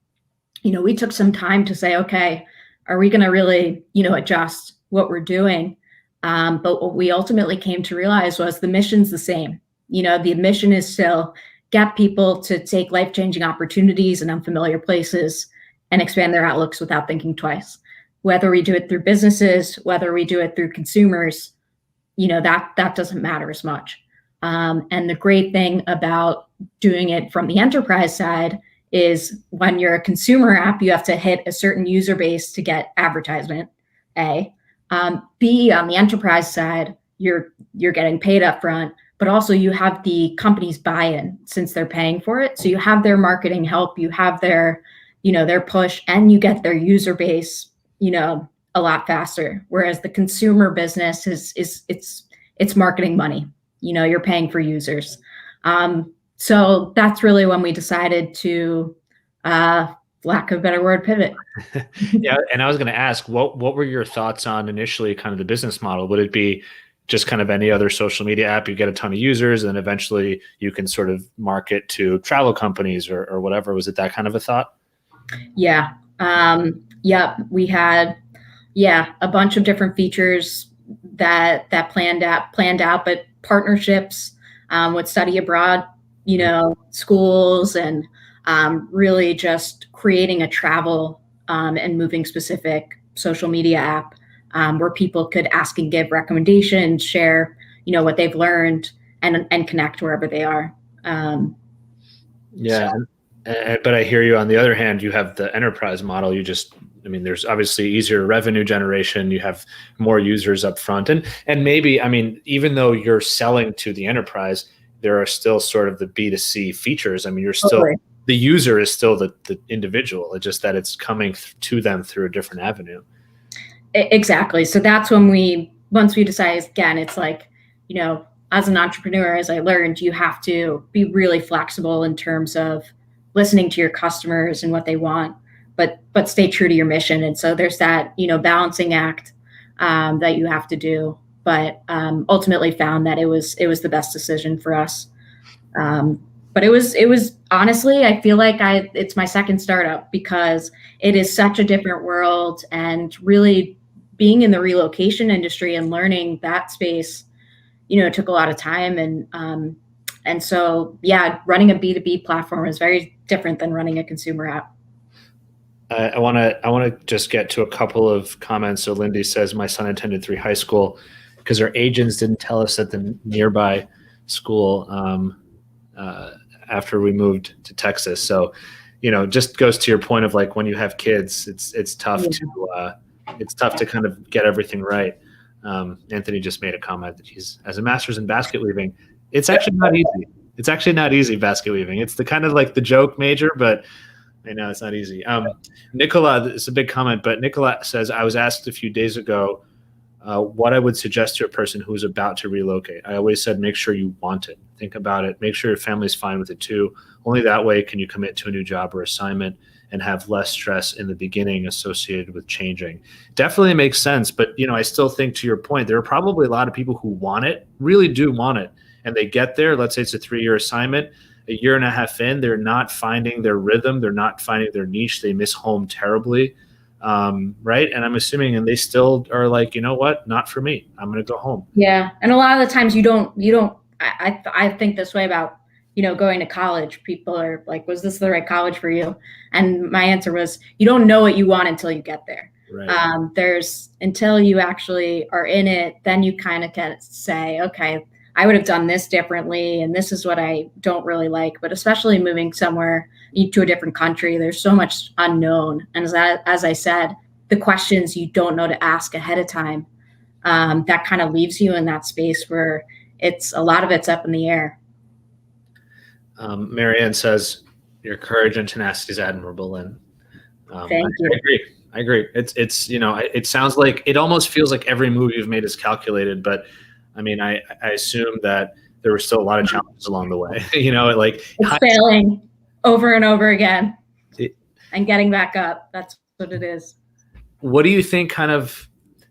we took some time to say, okay, are we going to really, adjust what we're doing? But what we ultimately came to realize was the mission's the same. The mission is still get people to take life-changing opportunities in unfamiliar places and expand their outlooks without thinking twice. Whether we do it through businesses, whether we do it through consumers, that doesn't matter as much. And the great thing about doing it from the enterprise side is when you're a consumer app, you have to hit a certain user base to get advertisement, A. B, on the enterprise side, you're getting paid up front, but also you have the company's buy-in since they're paying for it. So you have their marketing help, you have their push, and you get their user base, a lot faster. Whereas the consumer business it's marketing money. You're paying for users. So that's really when we decided to, lack of a better word, pivot. Yeah, and I was going to ask, what were your thoughts on initially kind of the business model? Would it be just kind of any other social media app, you get a ton of users, and eventually you can sort of market to travel companies or whatever? Was it that kind of a thought? Yeah. We had, a bunch of different features that planned out, but partnerships with study abroad, schools, and really just creating a travel and moving specific social media app where people could ask and give recommendations, share, what they've learned, and connect wherever they are. But I hear you. On the other hand, you have the enterprise model. There's obviously easier revenue generation. You have more users up front. And maybe, even though you're selling to the enterprise, there are still sort of the B2C features. You're still, the user is still the individual. It's just that it's coming to them through a different avenue. Exactly. So that's when once we decide, again, it's like, as an entrepreneur, as I learned, you have to be really flexible in terms of listening to your customers and what they want, but stay true to your mission. And so there's that, balancing act that you have to do, but ultimately found that it was the best decision for us. But it was honestly, I feel like it's my second startup because it is such a different world, and really being in the relocation industry and learning that space, took a lot of time. And so, running a B2B platform is very different than running a consumer app. I want to just get to a couple of comments. So Lindy says, my son attended 3 high school because our agents didn't tell us at the nearby school after we moved to Texas. So, just goes to your point of like when you have kids, it's tough to kind of get everything right. Anthony just made a comment that he's has a master's in basket weaving. It's actually not easy. It's actually not easy, basket weaving. It's the kind of like the joke major, but I know it's not easy. Nicola, it's a big comment, but Nicola says, I was asked a few days ago what I would suggest to a person who's about to relocate. I always said, make sure you want it. Think about it. Make sure your family's fine with it too. Only that way can you commit to a new job or assignment and have less stress in the beginning associated with changing. Definitely makes sense. But, I still think, to your point, there are probably a lot of people who want it, really do want it. And they get there, let's say it's a 3-year assignment, a year and a half in, they're not finding their rhythm. They're not finding their niche. They miss home terribly. Right. And I'm assuming, and they still are like, you know what, not for me. I'm going to go home. Yeah. And a lot of the times I think this way about, going to college, people are like, was this the right college for you? And my answer was, you don't know what you want until you get there. Right. Until you actually are in it, then you kind of can say, okay, I would have done this differently, and this is what I don't really like. But especially moving somewhere to a different country, there's so much unknown. And as I said, the questions you don't know to ask ahead of time, that kind of leaves you in that space where a lot of it's up in the air. Marianne says, your courage and tenacity is admirable, Lynn. Thank you. I agree. It's it sounds like, it almost feels like every move you've made is calculated, but I mean, I assume that there were still a lot of challenges along the way. It's failing over and over again and getting back up. That's what it is. What do you think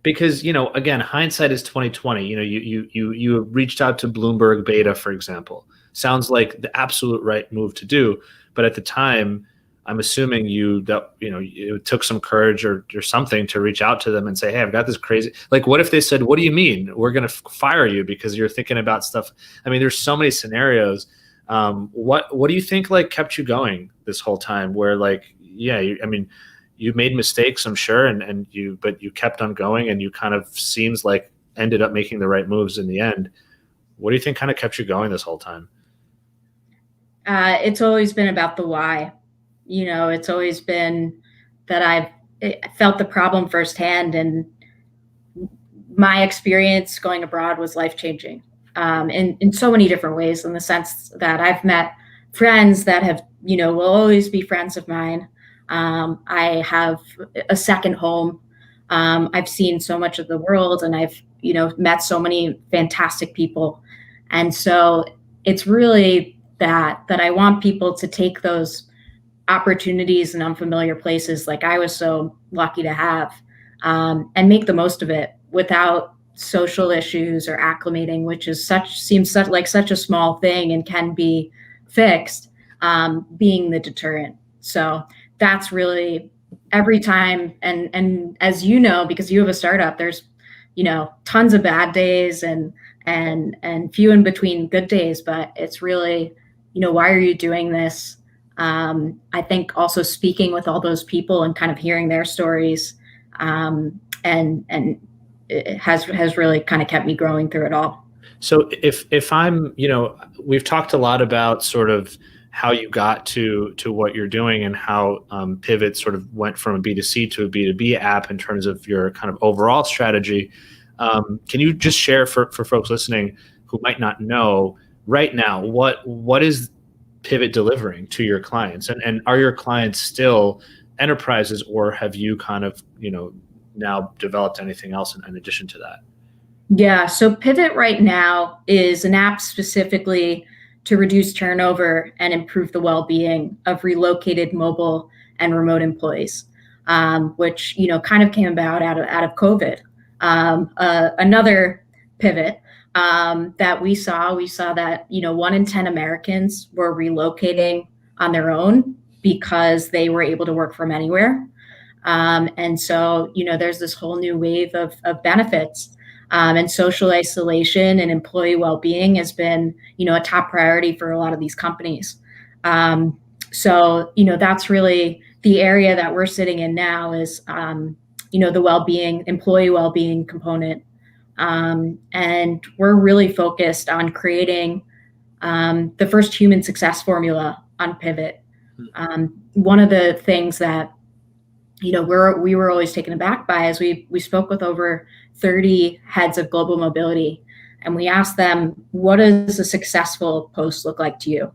because, again, hindsight is 2020. You reached out to Bloomberg Beta, for example. Sounds like the absolute right move to do. But at the time, I'm assuming it took some courage or something to reach out to them and say, hey, I've got this crazy, what if they said, what do you mean? We're going to fire you because you're thinking about stuff. I mean, there's so many scenarios. What do you think kept you going this whole time where you made mistakes, I'm sure. But you kept on going, and you kind of seems like ended up making the right moves in the end. What do you think kind of kept you going this whole time? It's always been about the why. It's always been that I've felt the problem firsthand, and my experience going abroad was life-changing in so many different ways, in the sense that I've met friends that have, will always be friends of mine. I have a second home. I've seen so much of the world, and I've, met so many fantastic people. And so it's really that I want people to take those opportunities in unfamiliar places like I was so lucky to have, and make the most of it without social issues or acclimating, which seems like such a small thing and can be fixed, being the deterrent. So that's really every time. And as you know, because you have a startup, there's, tons of bad days and few in between good days, but it's really, why are you doing this? I think also speaking with all those people and kind of hearing their stories, and it has really kind of kept me growing through it all. So if I'm, we've talked a lot about sort of how you got to what you're doing, and how Pivt sort of went from a B2C to a B2B app in terms of your kind of overall strategy. Can you just share for folks listening who might not know right now, what is Pivt delivering to your clients, and are your clients still enterprises, or have you kind of, now developed anything else in addition to that? Yeah, so Pivt right now is an app specifically to reduce turnover and improve the well-being of relocated mobile and remote employees, which kind of came about out of COVID. Another pivot that we saw that 1 in 10 Americans were relocating on their own because they were able to work from anywhere, and so there's this whole new wave of benefits. And social isolation and employee well-being has been, a top priority for a lot of these companies. So that's really the area that we're sitting in now is, the well-being, employee well-being component. And we're really focused on creating the first human success formula on Pivt. One of the things that we were always taken aback by is we spoke with over 30 heads of global mobility, and we asked them, what does a successful post look like to you?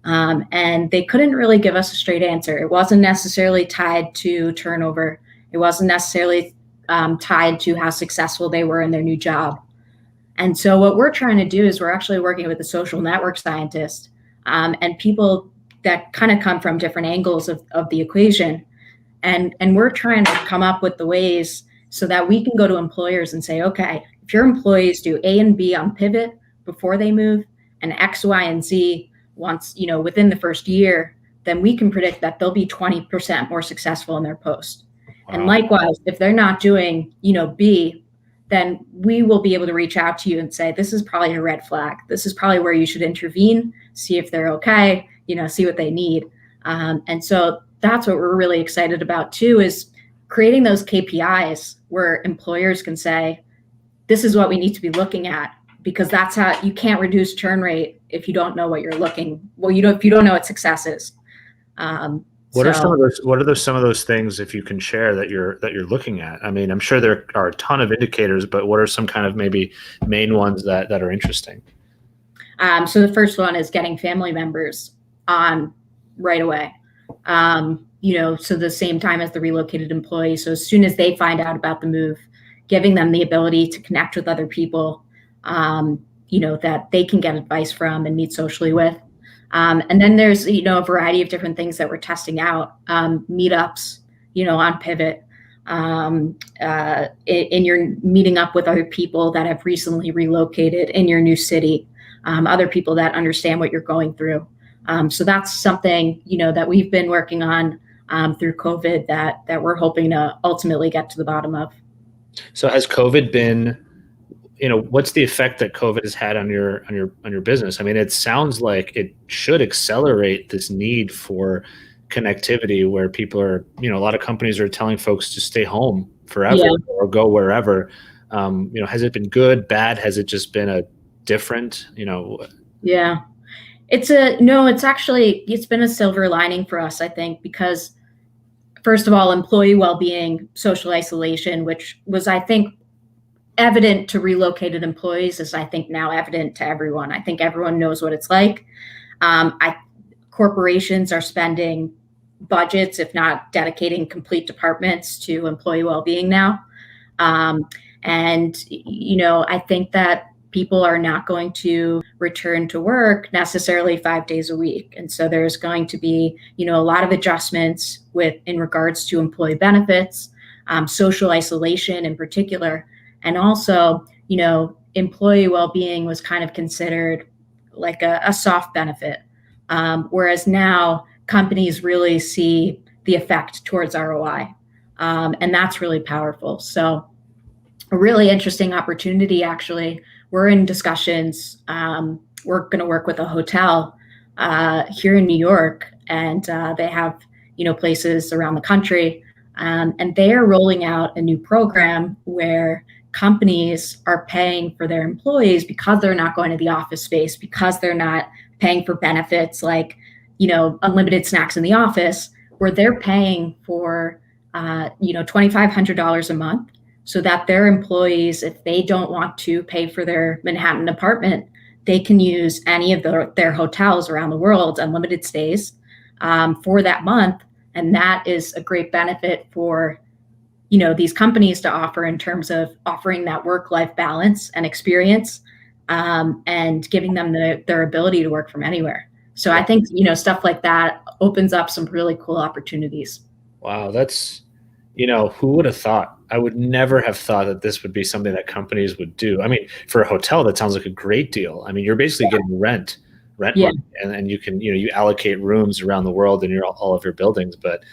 And they couldn't really give us a straight answer. It wasn't necessarily tied to turnover. It wasn't necessarily tied to how successful they were in their new job. And so what we're trying to do is we're actually working with a social network scientist, and people that kind of come from different angles of the equation. And we're trying to come up with the ways so that we can go to employers and say, okay, if your employees do A and B on Pivt before they move, and X, Y, and Z once, within the first year, then we can predict that they'll be 20% more successful in their post. Wow. And likewise, if they're not doing, B, then we will be able to reach out to you and say, this is probably a red flag. This is probably where you should intervene, see if they're okay, see what they need. And so that's what we're really excited about too, is creating those KPIs where employers can say, this is what we need to be looking at, because that's how you can't reduce churn rate if you don't know what you're looking. Well, if you don't know what success is. What are some of those things, if you can share, that you're looking at? I mean, I'm sure there are a ton of indicators, but what are some kind of maybe main ones that are interesting? So the first one is getting family members on right away. So the same time as the relocated employee. So as soon as they find out about the move, giving them the ability to connect with other people, that they can get advice from and meet socially with. And then there's, a variety of different things that we're testing out, meetups, on Pivt, in your meeting up with other people that have recently relocated in your new city, other people that understand what you're going through. So that's something, that we've been working on through COVID that we're hoping to ultimately get to the bottom of. So has COVID been, what's the effect that COVID has had on your business? I mean, it sounds like it should accelerate this need for connectivity, where people are, a lot of companies are telling folks to stay home forever or go wherever. Has it been good, bad? Has it just been a different, Yeah, it's been a silver lining for us, I think, because first of all, employee well-being, social isolation, which was, I think, evident to relocated employees, is, I think, now evident to everyone. I think everyone knows what it's like. Corporations are spending budgets, if not dedicating complete departments to employee well-being now. And I think that people are not going to return to work necessarily 5 days a week. And so there's going to be, a lot of adjustments in regards to employee benefits, social isolation in particular. And also, employee well-being was kind of considered like a soft benefit. Whereas now companies really see the effect towards ROI. And that's really powerful. So a really interesting opportunity, actually. We're in discussions. We're going to work with a hotel here in New York, and they have, places around the country. And they are rolling out a new program where companies are paying for their employees because they're not going to the office space, because they're not paying for benefits like, unlimited snacks in the office, where they're paying for, $2,500 a month, so that their employees, if they don't want to pay for their Manhattan apartment, they can use any of their hotels around the world, unlimited stays, for that month. And that is a great benefit for, these companies to offer, in terms of offering that work-life balance and experience, and giving them their ability to work from anywhere. So I think, stuff like that opens up some really cool opportunities. Wow, that's, who would have thought? I would never have thought that this would be something that companies would do. I mean, for a hotel, that sounds like a great deal. I mean, you're basically getting rent money, and you can, you allocate rooms around the world in all of your buildings. But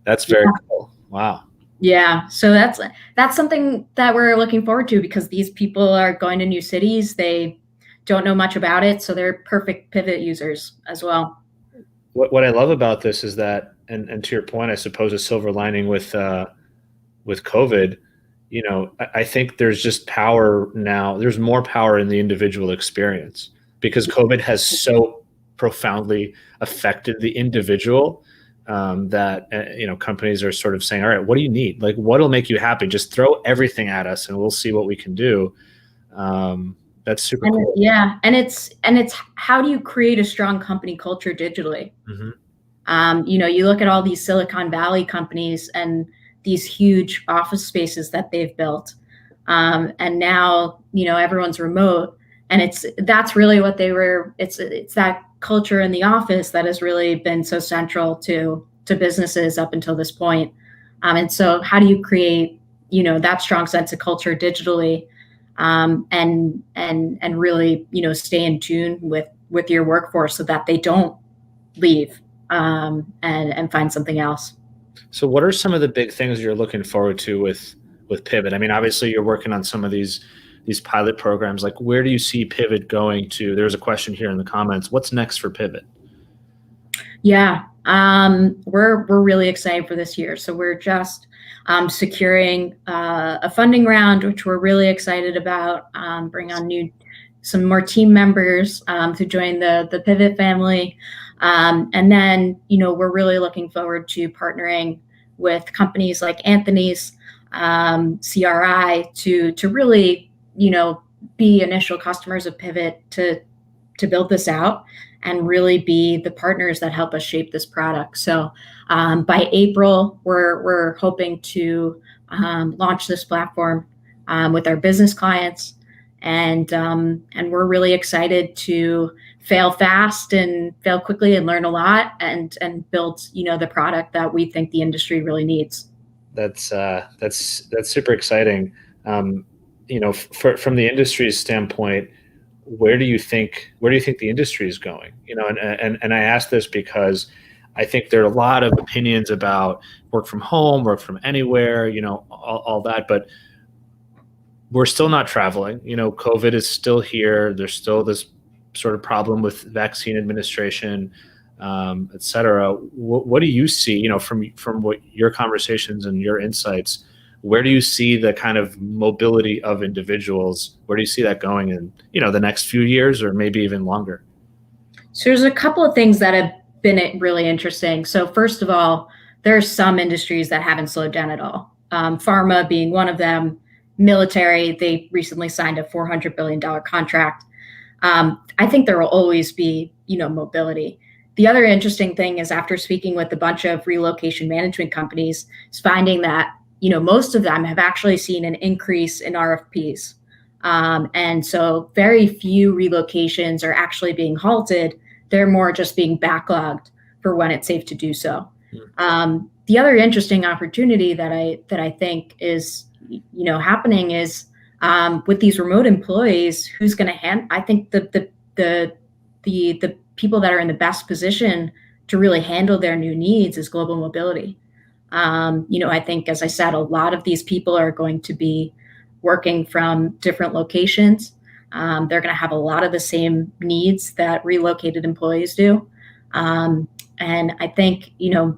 that's very cool. Wow. Yeah. So that's something that we're looking forward to, because these people are going to new cities. They don't know much about it. So they're perfect Pivt users as well. What I love about this is that, and to your point, I suppose a silver lining with COVID, I think there's just power now. There's more power in the individual experience, because COVID has so profoundly affected the individual, that, companies are sort of saying, all right, what do you need? Like, what'll make you happy? Just throw everything at us and we'll see what we can do. That's super cool. Yeah. And it's how do you create a strong company culture digitally? Mm-hmm. You look at all these Silicon Valley companies and these huge office spaces that they've built. And now, everyone's remote, and that's really what they were. It's that culture in the office that has really been so central to businesses up until this point. And so how do you create, that strong sense of culture digitally, and really, stay in tune with your workforce so that they don't leave, and find something else. So what are some of the big things you're looking forward to with Pivt? I mean, obviously you're working on some of these pilot programs. Like, where do you see Pivt going to? There's a question here in the comments. What's next for Pivt? Yeah, we're really excited for this year. So we're just securing a funding round, which we're really excited about. Bring on some more team members to join the Pivt family, and then we're really looking forward to partnering with companies like Anthony's, CRI, to really be initial customers of Pivt to build this out and really be the partners that help us shape this product. So by April, we're hoping to launch this platform with our business clients, and we're really excited to fail fast and fail quickly and learn a lot and build the product that we think the industry really needs. That's super exciting. From the industry's standpoint, where do you think the industry is going? And I ask this because I think there are a lot of opinions about work from home, work from anywhere, all that, but we're still not traveling. COVID is still here. There's still this sort of problem with vaccine administration, et cetera. What do you see, from what your conversations and your insights? Where do you see the kind of mobility of individuals? Where do you see that going in, the next few years or maybe even longer? So there's a couple of things that have been really interesting. So first of all, there are some industries that haven't slowed down at all. Pharma being one of them. Military, they recently signed a $400 billion contract. I think there will always be, mobility. The other interesting thing is, after speaking with a bunch of relocation management companies, is finding that most of them have actually seen an increase in RFPs. And so very few relocations are actually being halted. They're more just being backlogged for when it's safe to do so. The other interesting opportunity that I think is, happening is with these remote employees, who's going to I think the people that are in the best position to really handle their new needs is global mobility. I think, as I said, a lot of these people are going to be working from different locations. They're going to have a lot of the same needs that relocated employees do. And I think,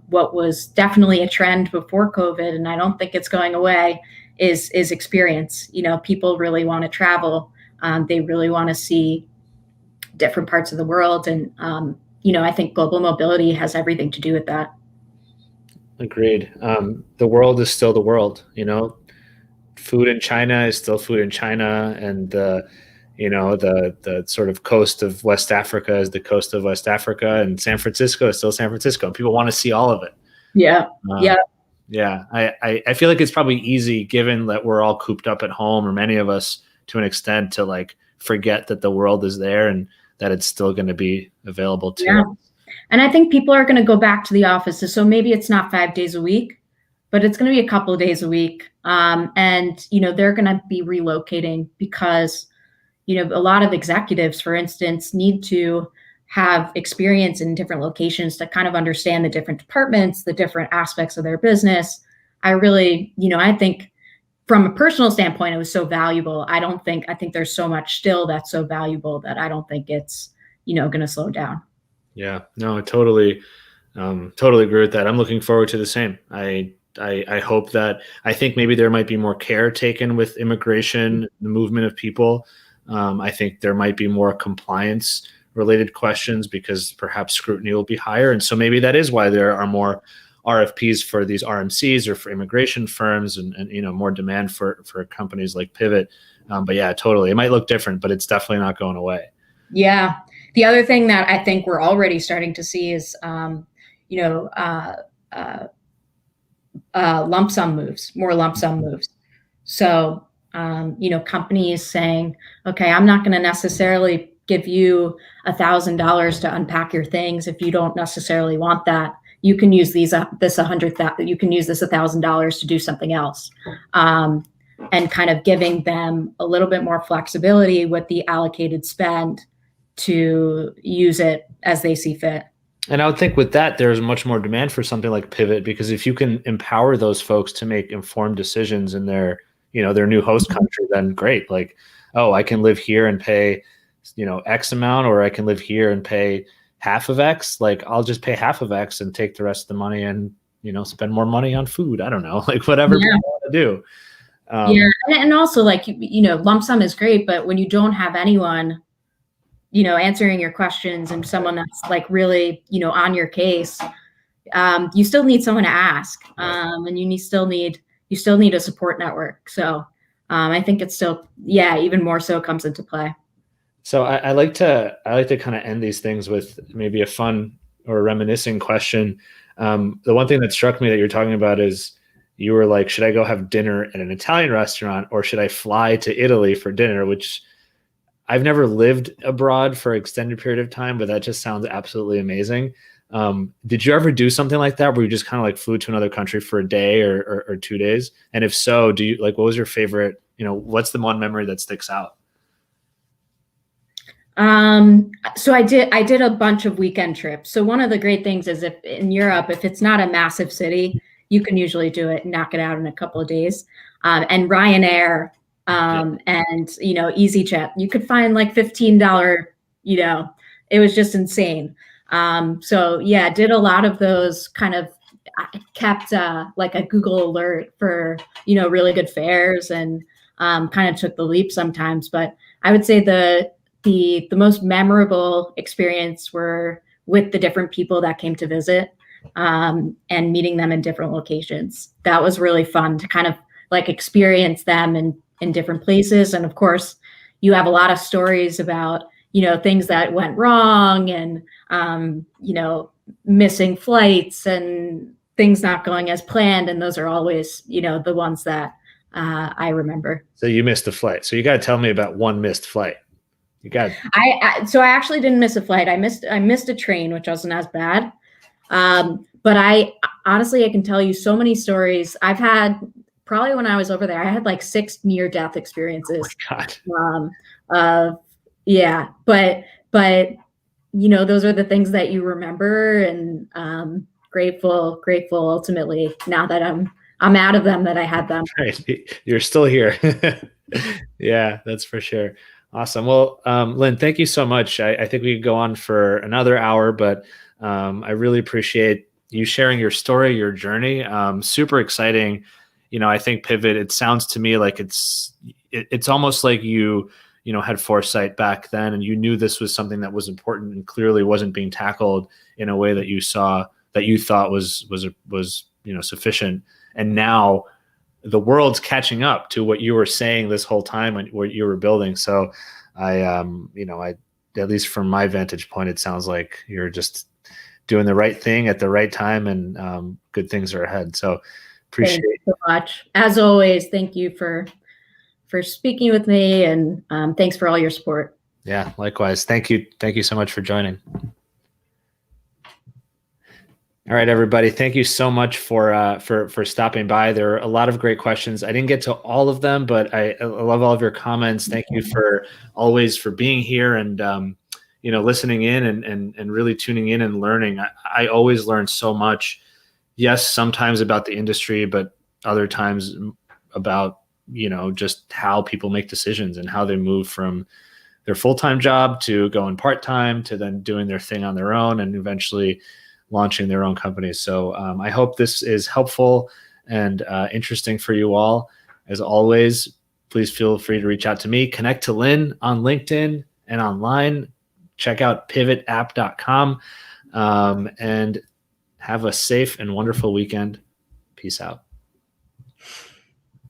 what was definitely a trend before COVID, and I don't think it's going away, is experience. People really want to travel. They really want to see different parts of the world. And, I think global mobility has everything to do with that. Agreed. The world is still the world. Food in China is still food in China, and the sort of coast of West Africa is the coast of West Africa, and San Francisco is still San Francisco. And people want to see all of it. Yeah. Yeah. I feel like it's probably easy, given that we're all cooped up at home, or many of us to an extent, to like forget that the world is there and that it's still going to be available to us. And I think people are going to go back to the offices. So maybe it's not 5 days a week, but it's going to be a couple of days a week. And, they're going to be relocating because, a lot of executives, for instance, need to have experience in different locations to kind of understand the different departments, the different aspects of their business. I really, I think from a personal standpoint, it was so valuable. I think there's so much still that's so valuable that I don't think it's, going to slow down. Yeah, no, I totally agree with that. I'm looking forward to the same. I hope that, I think maybe there might be more care taken with immigration, the movement of people. I think there might be more compliance related questions because perhaps scrutiny will be higher. And so maybe that is why there are more RFPs for these RMCs or for immigration firms, and more demand for companies like Pivt. But yeah, totally. It might look different, but it's definitely not going away. Yeah. The other thing that I think we're already starting to see is, lump sum moves, more lump sum moves. So, companies saying, okay, I'm not going to necessarily give you $1,000 to unpack your things if you don't necessarily want that. You can use this $1,000 to do something else, and kind of giving them a little bit more flexibility with the allocated spend to use it as they see fit. And I would think with that, there's much more demand for something like Pivt, because if you can empower those folks to make informed decisions in their, their new host country, then great. Like, oh, I can live here and pay, X amount, or I can live here and pay half of X. Like, I'll just pay half of X and take the rest of the money and, spend more money on food. I don't know, like whatever people want to do. And also like, lump sum is great, but when you don't have anyone, answering your questions and someone that's like really, on your case, you still need someone to ask, and you still need a support network. So I think it's still, even more so comes into play. So I like to kind of end these things with maybe a fun or reminiscing question. The one thing that struck me that you're talking about is you were like, should I go have dinner at an Italian restaurant, or should I fly to Italy for dinner? Which I've never lived abroad for an extended period of time, but that just sounds absolutely amazing. Did you ever do something like that where you just kind of like flew to another country for a day or 2 days? And if so, do you like, what was your favorite, what's the one memory that sticks out? So I did a bunch of weekend trips. So one of the great things is if in Europe, if it's not a massive city, you can usually do it and knock it out in a couple of days. And Ryanair, and EasyJet, you could find like $15, it was just insane. So yeah, did a lot of those kind of, I kept like a Google alert for, really good fares, and kind of took the leap sometimes. But I would say the most memorable experience were with the different people that came to visit, and meeting them in different locations. That was really fun to kind of like experience them in different places. And of course, you have a lot of stories about, things that went wrong, and, missing flights and things not going as planned. And those are always, the ones that I remember. So you missed a flight. So you got to tell me about one missed flight. So I actually didn't miss a flight. I missed a train, which wasn't as bad. But I honestly can tell you so many stories. I've had, probably when I was over there, I had like 6 near-death experiences. Oh my God. Yeah, but those are the things that you remember, and grateful ultimately now that I'm out of them, that I had them. Right. You're still here. Yeah, that's for sure. Awesome. Well, Lynn, thank you so much. I think we could go on for another hour, but I really appreciate you sharing your story, your journey. Super exciting. I think Pivt, it sounds to me like it's almost like you had foresight back then, and you knew this was something that was important and clearly wasn't being tackled in a way that you thought was sufficient. And now the world's catching up to what you were saying this whole time and what you were building. So I at least from my vantage point, it sounds like you're just doing the right thing at the right time, and good things are ahead. So appreciate it so much. As always, thank you for speaking with me, and thanks for all your support. Yeah, likewise. Thank you. Thank you so much for joining. All right, everybody. Thank you so much for stopping by. There are a lot of great questions. I didn't get to all of them, but I love all of your comments. Thank you for always for being here and listening in and really tuning in and learning. I always learn so much. Yes, sometimes about the industry, but other times about just how people make decisions and how they move from their full-time job to going part-time to then doing their thing on their own and eventually launching their own companies. So I hope this is helpful and interesting for you all. As always, please feel free to reach out to me. Connect to Lynn on LinkedIn and online. Check out pivtapp.com, and have a safe and wonderful weekend. Peace out.